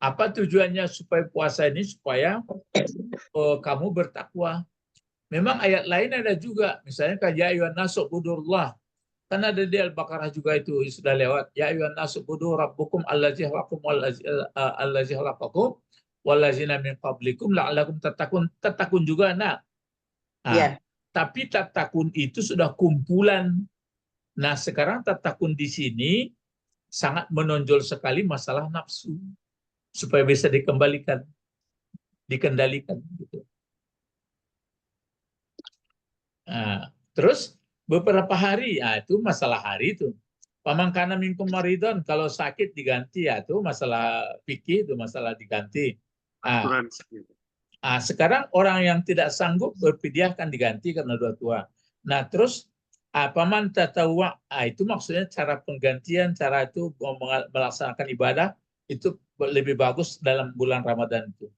Apa tujuannya supaya puasa ini? Supaya kamu bertakwa. Memang ayat lain ada juga. Misalnya ya ayyuhan nasu budurullah. Kan ada di Al-Baqarah juga itu sudah lewat. Ya ayyuhan nasu budur rabbukum allazi khalaqakum wallazina min qablikum la'allakum tattaqun. Tattaqun juga Tapi tattaqun itu sudah kumpulan. Nah, sekarang tattaqun di sini sangat menonjol sekali masalah nafsu supaya bisa dikendalikan gitu. Terus beberapa hari, itu masalah hari itu. Pamangkana minkum maridon, kalau sakit diganti, itu masalah fikih, itu masalah diganti. Sekarang orang yang tidak sanggup berfidyah kan diganti karena dua tua. Nah terus paman tatawwa, itu maksudnya cara penggantian, cara itu melaksanakan ibadah itu lebih bagus dalam bulan Ramadan itu.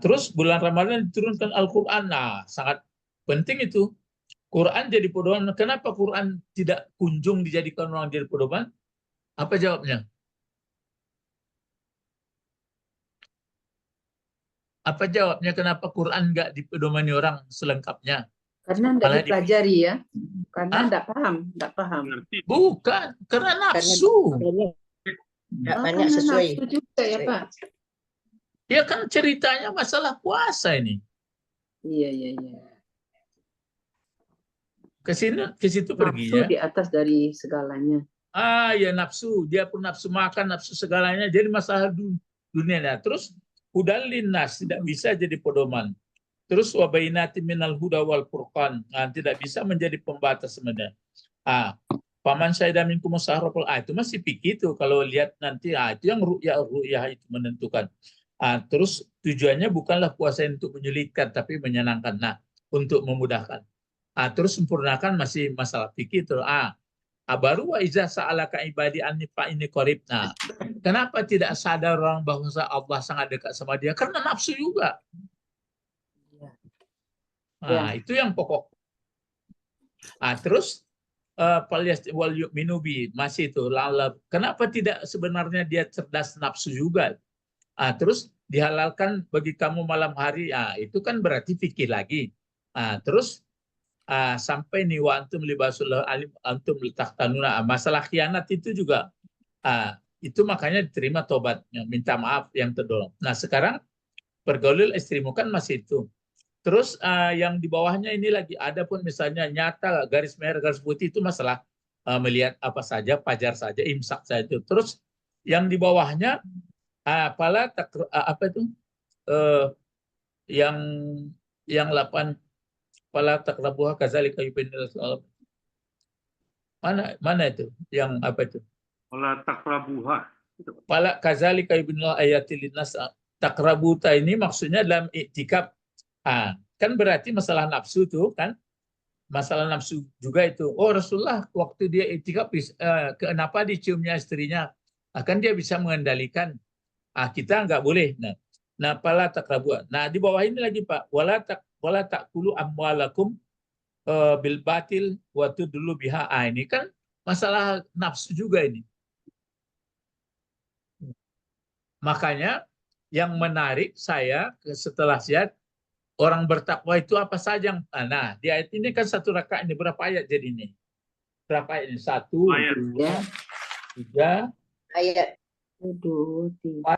Terus bulan Ramadan diturunkan Al-Quran, sangat penting itu. Quran jadi pedoman. Kenapa Quran tidak kunjung dijadikan orang jadi pedoman? Apa jawabnya? Apa jawabnya kenapa Quran nggak dipedomani orang selengkapnya? Karena tidak dipelajari ya. Karena tidak paham. Bukan, karena nafsu. Tidak banyak sesuai. Nafsu juga ya Pak. Ya kan ceritanya masalah puasa ini. Iya. Ke situ perginya. Nafsu di atas dari segalanya. Ya nafsu, dia pun nafsu makan, nafsu segalanya, jadi masalah dunia. Terus hudalin nas tidak bisa jadi pedoman. Terus wabainatin minal huda wal furqan, tidak bisa menjadi pembatas sebenarnya. Paman syahida minkum syahrul, itu masih pikir itu kalau lihat nanti, itu yang ru'yah itu menentukan. Terus tujuannya bukanlah puasa untuk menyulitkan tapi menyenangkan, untuk memudahkan. Terus sempurnakan masih masalah fikih itu. Baru wa iza sa'alaka ibadi anni fa inni qarib. Kenapa tidak sadar orang bahwa Allah sangat dekat sama dia? Karena nafsu juga. Itu yang pokok. Terus wal yu'minu bi, masih itu lalab. Kenapa tidak sebenarnya dia cerdas nafsu juga? Terus dihalalkan bagi kamu malam hari. Itu kan berarti fikih lagi. Terus sampai nih wa antum libasul alim antum litahtanuna. Masalah khianat itu juga itu makanya diterima tobatnya, minta maaf yang terdolong. Nah, sekarang pergaulan istrimu kan masih itu. Terus yang di bawahnya ini lagi ada pun misalnya nyata garis merah garis putih itu masalah melihat apa saja, pajar saja, imsak saja itu. Terus yang di bawahnya apa itu yang 8 pala takrabuha kadzalika yubayyinu mana itu yang apa itu Wala takrabuha. pala kadzalika yubayyinu ayati linnas. Takrabuta ini maksudnya dalam iktikaf. Kan berarti masalah nafsu tuh kan, masalah nafsu juga itu. Oh, Rasulullah waktu dia iktikaf kenapa diciumnya istrinya? Kan dia bisa mengendalikan. Kita nggak boleh. Nah pala takrabu. Nah di bawah ini lagi Pak, wala takulu amwalakum bil batil wa tudlu biha. Ini kan masalah nafsu juga ini. Makanya yang menarik saya setelah lihat orang bertakwa itu apa saja. Nah di ayat ini kan 1 rakaat ini berapa ayat jadi ini? Berapa ayat ini? 1, 2, 3, Ayat 1, 2, 3,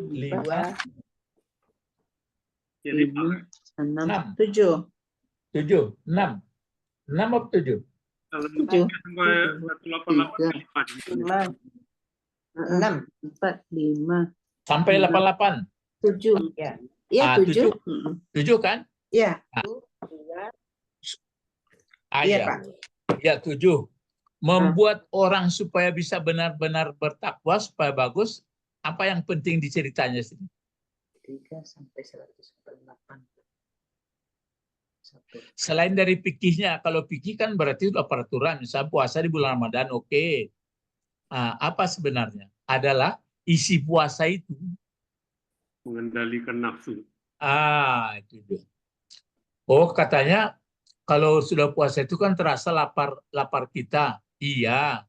5, Jadi 5, 6, 7, 7. 6 atau 7? kalau 7. sampai 188 6. 4, 5, Sampai 88. 7. Ya. Ya, 7. 7 kan? Ya. Iya, Ya. Pak. Ya, 7. Membuat orang supaya bisa benar-benar bertakwa supaya bagus. Apa yang penting diceritanya sini? 3 sampai 148. Selain dari fikihnya, kalau fikih kan berarti udah peraturan. Misalnya puasa di bulan Ramadan, oke. Apa sebenarnya? Adalah isi puasa itu. mengendalikan nafsu. Itu dia. Oh, katanya kalau sudah puasa itu kan terasa lapar kita. Iya,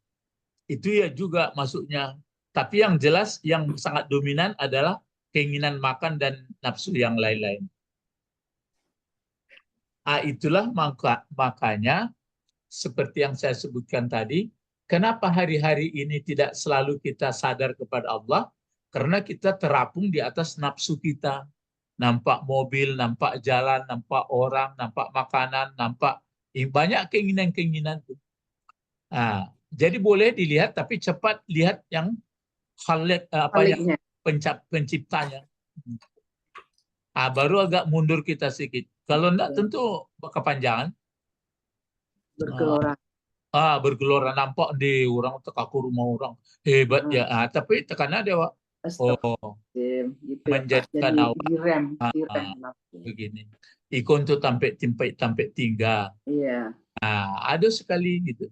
itu ya juga masuknya. Tapi yang jelas yang sangat dominan adalah keinginan makan dan nafsu yang lain-lain. Itulah makanya seperti yang saya sebutkan tadi, kenapa hari-hari ini tidak selalu kita sadar kepada Allah? Karena kita terapung di atas nafsu kita. Nampak mobil, nampak jalan, nampak orang, nampak makanan, nampak banyak keinginan-keinginan. Jadi boleh dilihat, tapi cepat lihat yang yang penciptanya. Baru agak mundur kita sedikit. Kalau enggak tentu kepanjangan. Bergelora. Bergelora nampak di orang tekaku rumah orang hebat ya. Tapi tekanan dia menjadikan awak direm begini. Ikon tuh tampek tinggal. Iya. Ada sekali gitu.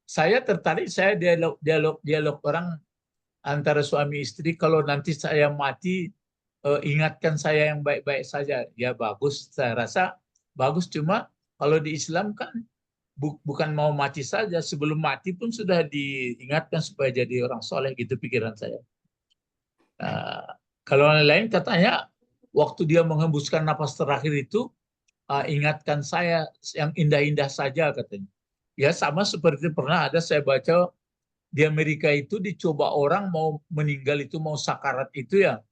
Saya tertarik, saya dialog orang antara suami istri, kalau nanti saya mati ingatkan saya yang baik-baik saja. Ya bagus, saya rasa bagus, cuma kalau di Islam kan bukan mau mati saja, sebelum mati pun sudah diingatkan supaya jadi orang soleh, gitu pikiran saya. Kalau yang lain katanya waktu dia menghembuskan napas terakhir itu ingatkan saya yang indah-indah saja katanya. Ya sama seperti pernah ada saya baca di Amerika itu dicoba orang mau meninggal itu, mau sakarat itu ya,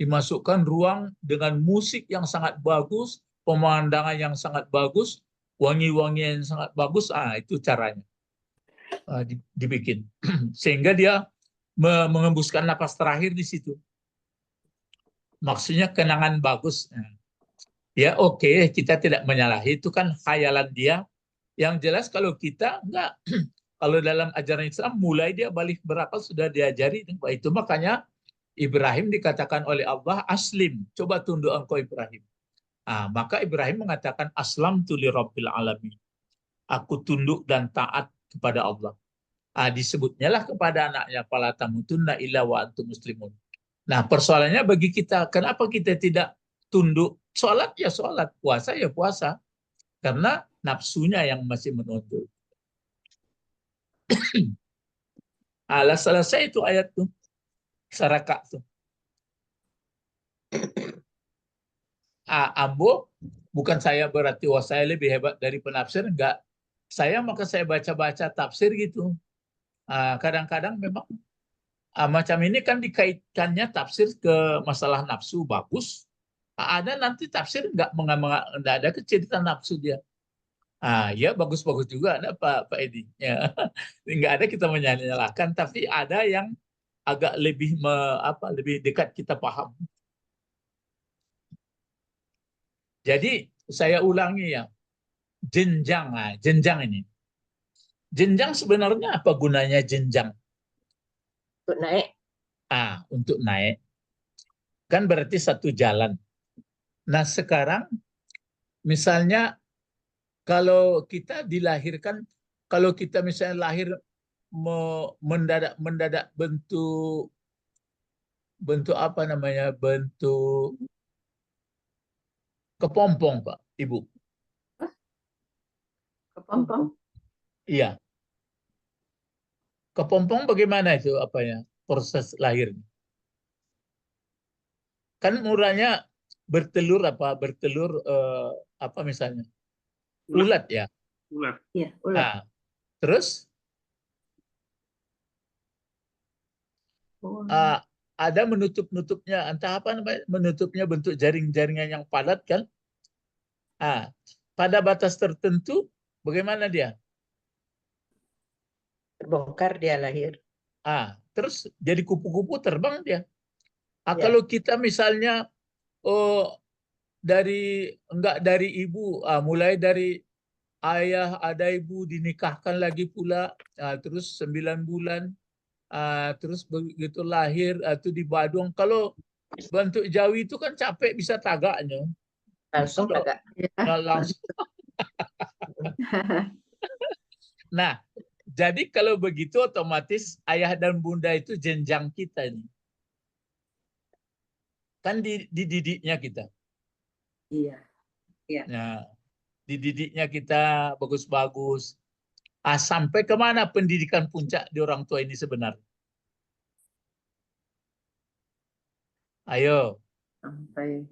dimasukkan ruang dengan musik yang sangat bagus, pemandangan yang sangat bagus, wangi-wangian yang sangat bagus. Itu caranya dibikin sehingga dia mengembuskan napas terakhir di situ. Maksudnya kenangan bagus. Ya oke, kita tidak menyalahi, itu kan khayalan dia. Yang jelas kalau kita enggak, kalau dalam ajaran Islam mulai dia balik berakal sudah diajari. Itu makanya Ibrahim dikatakan oleh Allah aslim, coba tunduk engkau Ibrahim. Maka Ibrahim mengatakan aslamtu li rabbil alamin. Aku tunduk dan taat kepada Allah. Disebutnya lah kepada anaknya fala tamutunna illa wa antum muslimun. Nah, persoalannya bagi kita, kenapa kita tidak tunduk? Sholat ya sholat, puasa ya puasa. Karena nafsunya yang masih menuntut. Alah selesai itu ayat tuh, saraka tuh. Ambo, bukan saya berarti wah saya lebih hebat dari penafsir, enggak. Maka saya baca-baca tafsir gitu. Kadang-kadang memang macam ini kan dikaitkannya tafsir ke masalah nafsu bagus. Ada nanti tafsir enggak ada cerita nafsu dia. Ya bagus-bagus juga ada Pak Edi. Ya. Enggak ada kita menyalahkan, tapi ada yang agak lebih lebih dekat kita paham. Jadi saya ulangi ya, jenjang ini. Jenjang sebenarnya apa gunanya jenjang? Untuk naik. Untuk naik. Kan berarti satu jalan. Nah sekarang misalnya kalau kita dilahirkan, kalau kita misalnya lahir mendadak bentuk apa namanya, bentuk kepompong Pak, Ibu. Kepompong. Iya. Kepompong bagaimana itu apanya? Proses lahirnya. Kan murahnya bertelur apa misalnya? Ulat ya. Ulat. Iya, ulat. Terus ada menutup-nutupnya, entah apa namanya, menutupnya bentuk jaring-jaringan yang padat kan? Pada batas tertentu bagaimana dia? Terbongkar dia lahir. Terus jadi kupu-kupu terbang dia. Ya. Kalau kita misalnya enggak dari ibu, mulai dari ayah, ada ibu dinikahkan lagi pula, terus 9 bulan, terus begitu lahir itu di Badung. Kalau bentuk Jawi itu kan capek bisa tagaknya. Langsung agak. Langsung. Nah, jadi kalau begitu otomatis ayah dan bunda itu jenjang kita ini. Kan dididiknya kita. Iya. Nah, dididiknya kita bagus-bagus. Sampai kemana pendidikan puncak di orang tua ini sebenarnya? Ayo. Sampai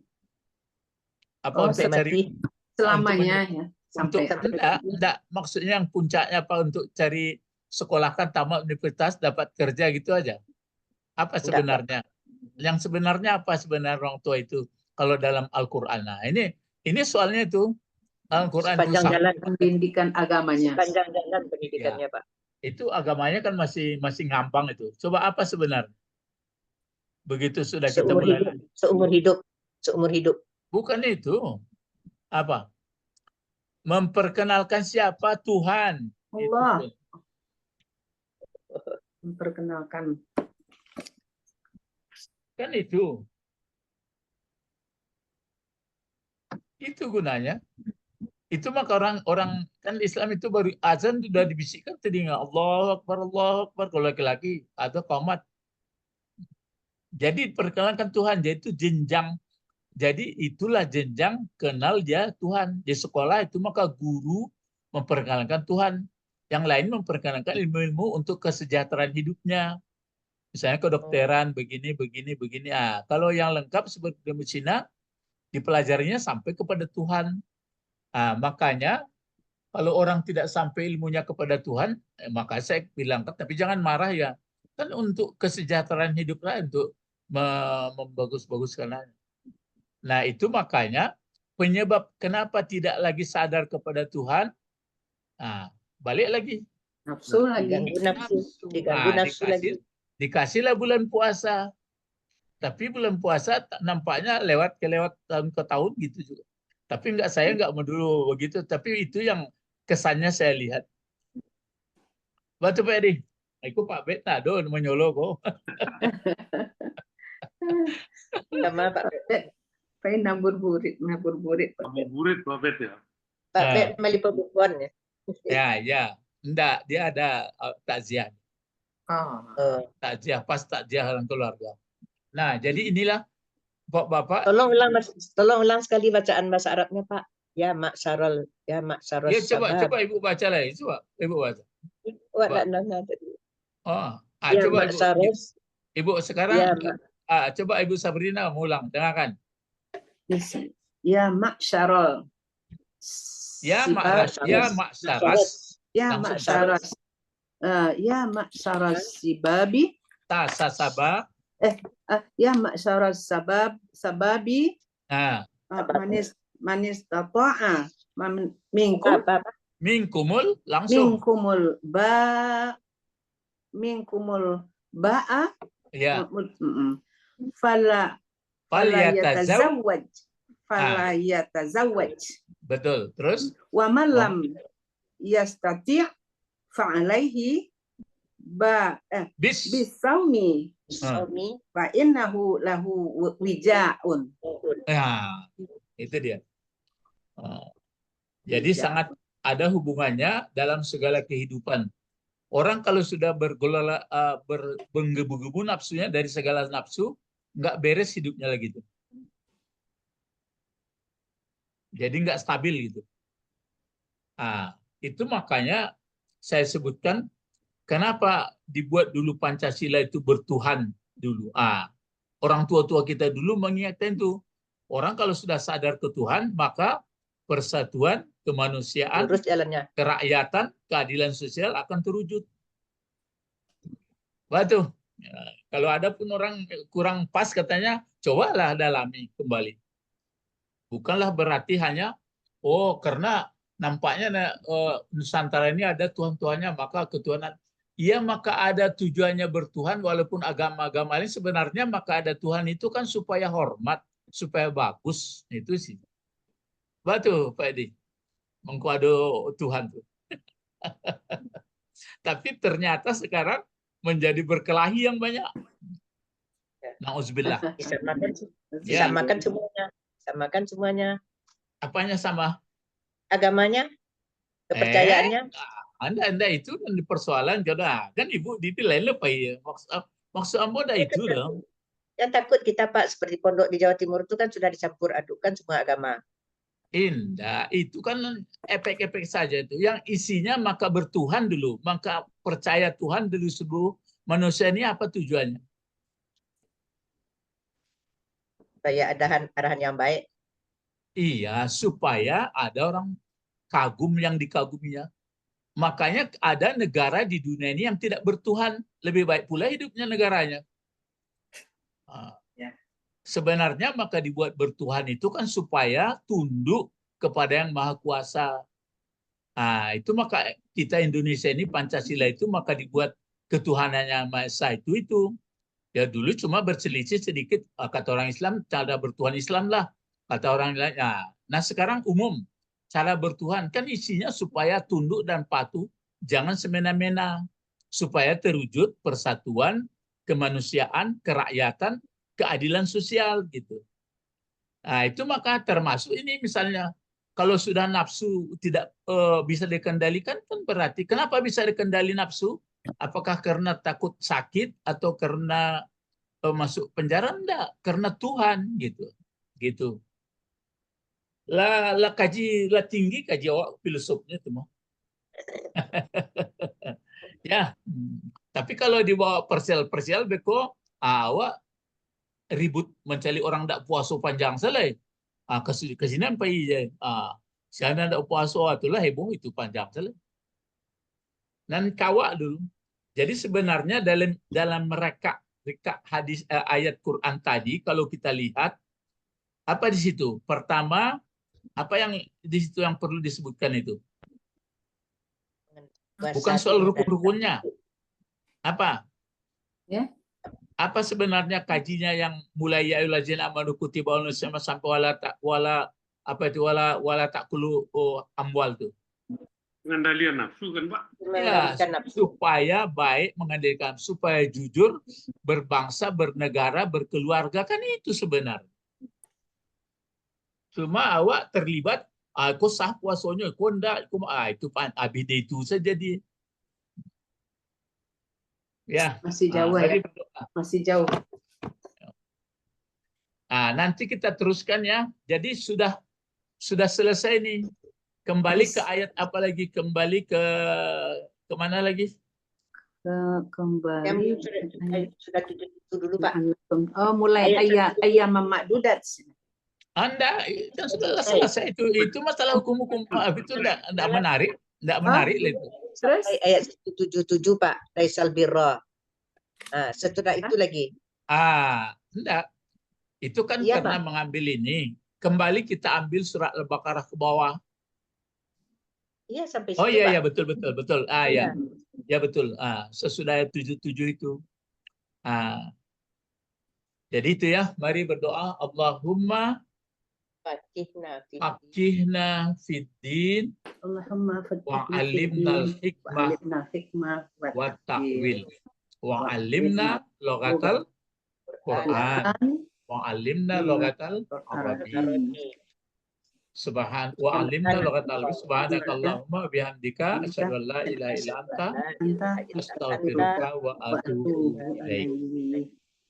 Apa untuk cari selamanya ya. Sampai enggak, maksudnya yang puncaknya apa, untuk cari sekolahkan tamat universitas dapat kerja gitu aja. Apa sebenarnya? Yang sebenarnya apa sebenarnya orang tua itu kalau dalam Al-Qur'an? Nah, ini soalnya itu Al-Qur'an itu jalan pendidikan agamanya. Panjang jalan pendidikannya, Pak. Itu agamanya kan masih ngambang itu. Coba apa sebenarnya? Begitu sudah kita mulai seumur hidup. Bukan itu. Apa? Memperkenalkan siapa Tuhan. Allah. Memperkenalkan. Kan itu. Itu gunanya. Itu maka orang kan Islam itu baru azan sudah dibisikkan telinga, Allahu Akbar, Allahu Akbar, kalau laki-laki atau qomat. Jadi perkenalkan Tuhan, jadi itu jenjang. Jadi itulah jenjang kenal dia Tuhan. Di sekolah itu maka guru memperkenalkan Tuhan. Yang lain memperkenalkan ilmu-ilmu untuk kesejahteraan hidupnya. Misalnya kedokteran, begini. Kalau yang lengkap seperti medicina, dipelajarinya sampai kepada Tuhan. Makanya kalau orang tidak sampai ilmunya kepada Tuhan, maka saya bilang, tapi jangan marah ya. Kan untuk kesejahteraan hidupnya, untuk membagus-baguskan. Nah, itu makanya penyebab kenapa tidak lagi sadar kepada Tuhan. Balik lagi. Nafsu lagi. Diganggu nafsu lagi. Dikasihlah bulan puasa. Tapi bulan puasa nampaknya lewat tahun ke tahun gitu juga. Tapi saya nggak mau dulu begitu. Tapi itu yang kesannya saya lihat. Batu Pak Edi. Aku Pak Beta don menyolo kok. Sama Pak Bet. Pengen ngabuburit. Ngabuburit Pak Bet ya. Pak Bet Malipo Bukuan ya. Ya. Enggak, dia ada takziah. Takziah, pas takziah dalam keluarga. Nah, jadi inilah Bapak. Tolong ulang sekali bacaan bahasa Arabnya, Pak. Ya maksarul Ya sabab. coba ibu baca lagi, coba ibu baca. Wak Coba. nana tadi. Oh, Ya coba ibu. maksarus. Ibu sekarang Ya coba Ibu Sabrina ulang, dengarkan. Ya ma'syarul Ya sibab. maksaras. Ya Langsung ma'syaras. Ya ma'syaras sibabi. tasasaba. Ya ma'syaras sababi. Nah, Manis tata'a minkum apa? minkumul langsung. minkumul ba'a Ya. fala Falyatazawwaj. yatazawwaj Betul. Terus wa man lam yastati' fa'alaihi bisawmi Suami. fa innahu lahu wija'un. Nah, itu dia. Jadi sangat ada hubungannya dalam segala kehidupan. Orang kalau sudah bergebu-gebu nafsunya dari segala nafsu, nggak beres hidupnya lagi tuh. Jadi nggak stabil gitu. Itu makanya saya sebutkan kenapa dibuat dulu Pancasila itu bertuhan dulu. Orang tua-tua kita dulu mengingatkan itu. Orang kalau sudah sadar ke Tuhan, maka persatuan, kemanusiaan, Lurus jalannya. kerakyatan, keadilan sosial akan terwujud. Waduh, kalau ada pun orang kurang pas katanya, cobalah dalami kembali. Bukanlah berarti hanya, karena nampaknya Nusantara ini ada Tuhan-Tuhannya, maka ketuhanan. Iya, maka ada tujuannya bertuhan, walaupun agama-agama lain sebenarnya maka ada Tuhan itu kan supaya hormat, supaya bagus. Itu sih. Betul, Pak Edi. Mengkuado Tuhan tuh. Tapi ternyata sekarang menjadi berkelahi yang banyak. Nauzubillah. Disamakan semuanya. Samakan semuanya. Apanya sama? Agamanya, kepercayaannya. Anda itu kan persoalan jodoh. Kan Ibu dinilai apa ya? Maksud Ambo ada itu dong. Yang takut kita Pak seperti pondok di Jawa Timur itu kan sudah dicampur adukan semua agama. Indah, itu kan efek-efek saja itu. Yang isinya maka bertuhan dulu, maka percaya Tuhan dulu seluruh manusia ini apa tujuannya? Supaya ada arahan yang baik. Iya, supaya ada orang kagum yang dikaguminya. Makanya ada negara di dunia ini yang tidak bertuhan. Lebih baik pula hidupnya negaranya. Sebenarnya maka dibuat bertuhan itu kan supaya tunduk kepada yang maha kuasa. Itu maka kita Indonesia ini Pancasila itu maka dibuat ketuhanannya Maha Esa itu. Ya dulu cuma berselisih sedikit, kata orang Islam cara bertuhan Islam lah. Kata orang lain. Nah sekarang umum. Cara bertuhan kan isinya supaya tunduk dan patuh, jangan semena-mena, supaya terwujud persatuan, kemanusiaan, kerakyatan, keadilan sosial gitu. Itu maka termasuk ini misalnya kalau sudah nafsu tidak bisa dikendalikan kan berarti kenapa bisa dikendali nafsu? Apakah karena takut sakit atau karena masuk penjara? Enggak, karena Tuhan gitu. Gitu. Lah tinggi kaji awak filosofnya itu mah. Ya, tapi kalau dibawa persial beko awak ribut mencari orang tak puasa panjang selai. Kesini apa iya? Siapa tak puasa itulah heboh itu panjang selai. Dan kawak dulu. Jadi sebenarnya dalam mereka hadis ayat Quran tadi kalau kita lihat apa di situ? Pertama, apa yang di situ yang perlu disebutkan itu? Bukan soal rukun-rukunnya. Apa? Ya. Apa sebenarnya kajinya yang mulai ya ayyuhallazina amanu kutiba alaikumus sampai wala taqulu amwal tuh. Pengendalian nafsu kan Pak? Ya, supaya baik mengendalikan, supaya jujur, berbangsa, bernegara, berkeluarga kan itu sebenarnya. Cuma awak terlibat, kok sah puasanya, kok enggak, itu abid itu saja dia. Ya, Masih jauh ya. Masih jauh. Nanti kita teruskan ya. Jadi sudah sudah selesai nih. Kembali ke Terus- ayat apa lagi? Kembali ke mana lagi? Yang Kembali. sudah 77 dulu Pak. Oh, mulai Ayat ayam mamak-dudat. Anda kan sudah selesai itu. Itu masalah hukum-hukum itu enggak menarik, enggak menarik lah itu. Terus? Sampai ayat 177 Pak. Laisal birra. Nah, setelah itu lagi. Enggak. Itu kan Iya, karena Pak. mengambil ini. Kembali kita ambil surat Al-Baqarah ke bawah. Iya sampai Oh situ iya Pak. ya betul. Ya. Ya betul. Sesudah ayat 77 itu. Jadi itu ya, mari berdoa. Allahumma faqihna fiddin Allahumma wa alimna al-hikmah wa ta'wil wa alimna lughatal Quran wa alimna lughatal Arabi. Wa alimna lughatal Arabi. Subhanakallahumma bihamdika asyhadu an la ilaha illa anta astaghfiruka wa atubu ilaik.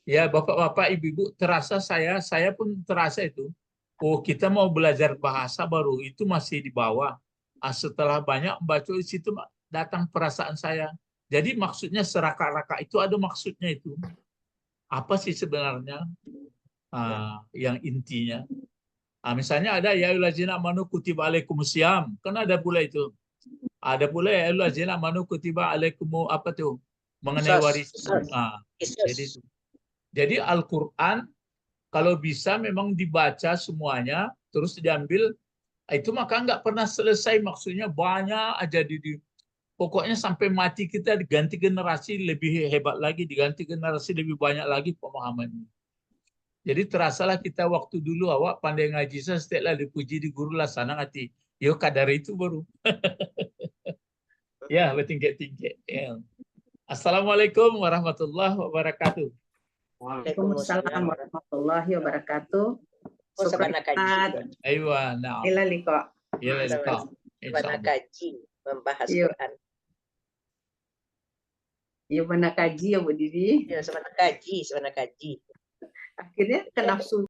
Ya, Bapak-bapak, Ibu-ibu, terasa saya pun terasa itu. Oh, kita mau belajar bahasa baru itu masih di bawah. Setelah banyak membaca di situ datang perasaan saya. Jadi maksudnya seraka-raka itu ada maksudnya itu. Apa sih sebenarnya yang intinya? Misalnya ada ya ayyuhallazina amanu kutiba alaikumusiyam. Kan ada pula itu. Ada pula ya ayyuhallazina amanu kutiba alaikumu apa tuh? Mengenai warisan. Jadi Al-Qur'an kalau bisa memang dibaca semuanya terus diambil itu maka nggak pernah selesai, maksudnya banyak aja pokoknya sampai mati kita diganti generasi lebih hebat lagi, diganti generasi lebih banyak lagi pemahamannya. Jadi terasalah kita waktu dulu awak pandai ngaji setiaplah dipuji di guru lah sana ngati. Yo kadar itu baru. Ya bertingkat-tingkat. Ya. Assalamualaikum warahmatullahi wabarakatuh. Waalaikumsalam warahmatullahi wabarakatuh. Aywa, nah. Ila liqa. Mana kaji membahas Iya. Quran. Ya mana kaji ya Bu Didi. Ya, sebenarnya kaji. Akhirnya ke nafsu